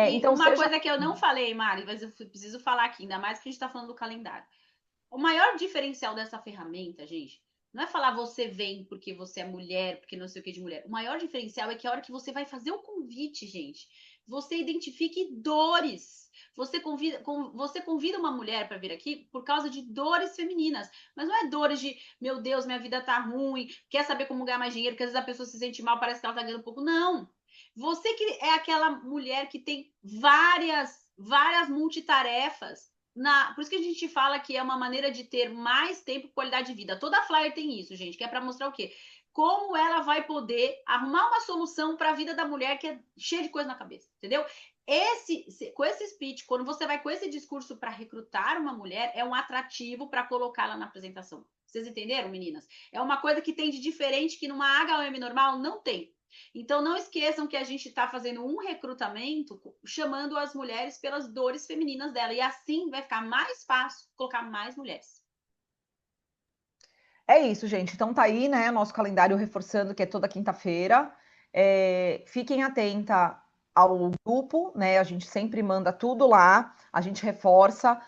Então, uma coisa que eu não falei, Mari, mas eu preciso falar aqui, ainda mais que a gente está falando do calendário. O maior diferencial dessa ferramenta, gente, não é falar você vem porque você é mulher, porque não sei o que de mulher. O maior diferencial é que a hora que você vai fazer o convite, gente, você identifique dores. Você convida uma mulher para vir aqui por causa de dores femininas. Mas não é dores de, meu Deus, minha vida tá ruim, quer saber como ganhar mais dinheiro, porque às vezes a pessoa se sente mal, parece que ela tá ganhando pouco. Não. Você que é aquela mulher que tem várias multitarefas. Por isso que a gente fala que é uma maneira de ter mais tempo e qualidade de vida. Toda flyer tem isso, gente, que é para mostrar o quê? Como ela vai poder arrumar uma solução para a vida da mulher que é cheia de coisa na cabeça, entendeu? Com esse speech, quando você vai com esse discurso para recrutar uma mulher, é um atrativo para colocá-la na apresentação. Vocês entenderam, meninas? É uma coisa que tem de diferente que numa HM normal não tem. Então, não esqueçam que a gente está fazendo um recrutamento chamando as mulheres pelas dores femininas dela. E assim vai ficar mais fácil colocar mais mulheres. É isso, gente. Então tá aí, né? Nosso calendário reforçando que é toda quinta-feira. Fiquem atenta ao grupo, né? A gente sempre manda tudo lá, a gente reforça,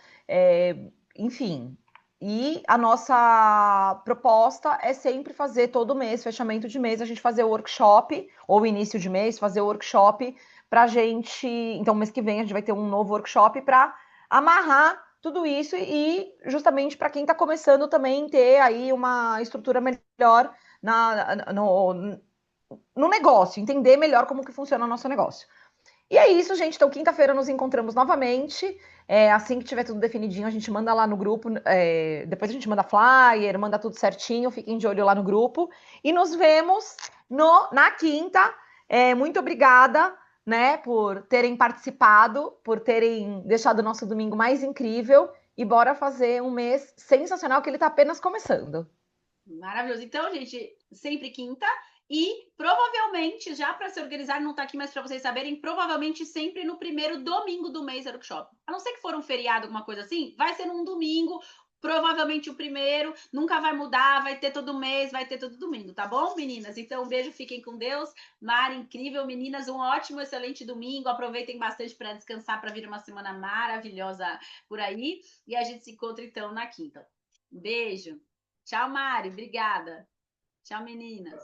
enfim. E a nossa proposta é sempre fazer todo mês, fechamento de mês, a gente fazer o workshop, ou início de mês, fazer o workshop pra gente. Então, mês que vem a gente vai ter um novo workshop para amarrar tudo isso e justamente para quem está começando também ter aí uma estrutura melhor no negócio, entender melhor como que funciona o nosso negócio. E é isso, gente. Então, quinta-feira nos encontramos novamente. Assim que tiver tudo definidinho, a gente manda lá no grupo. Depois a gente manda flyer, manda tudo certinho. Fiquem de olho lá no grupo. E nos vemos na quinta. Muito obrigada, né, por terem participado, por terem deixado o nosso domingo mais incrível. e bora fazer um mês sensacional que ele está apenas começando. Maravilhoso. Então, gente, sempre quinta e provavelmente, já para se organizar, não está aqui, mas para vocês saberem, provavelmente sempre no primeiro domingo do mês workshop. A não ser que for um feriado, alguma coisa assim, vai ser num domingo, provavelmente o primeiro, nunca vai mudar, vai ter todo mês, vai ter todo domingo, tá bom, meninas? Então, um beijo, fiquem com Deus. Mari, incrível, meninas, um ótimo, excelente domingo. Aproveitem bastante para descansar, para vir uma semana maravilhosa por aí. E a gente se encontra, então, na quinta. Um beijo. Tchau, Mari. Obrigada. Tchau, meninas.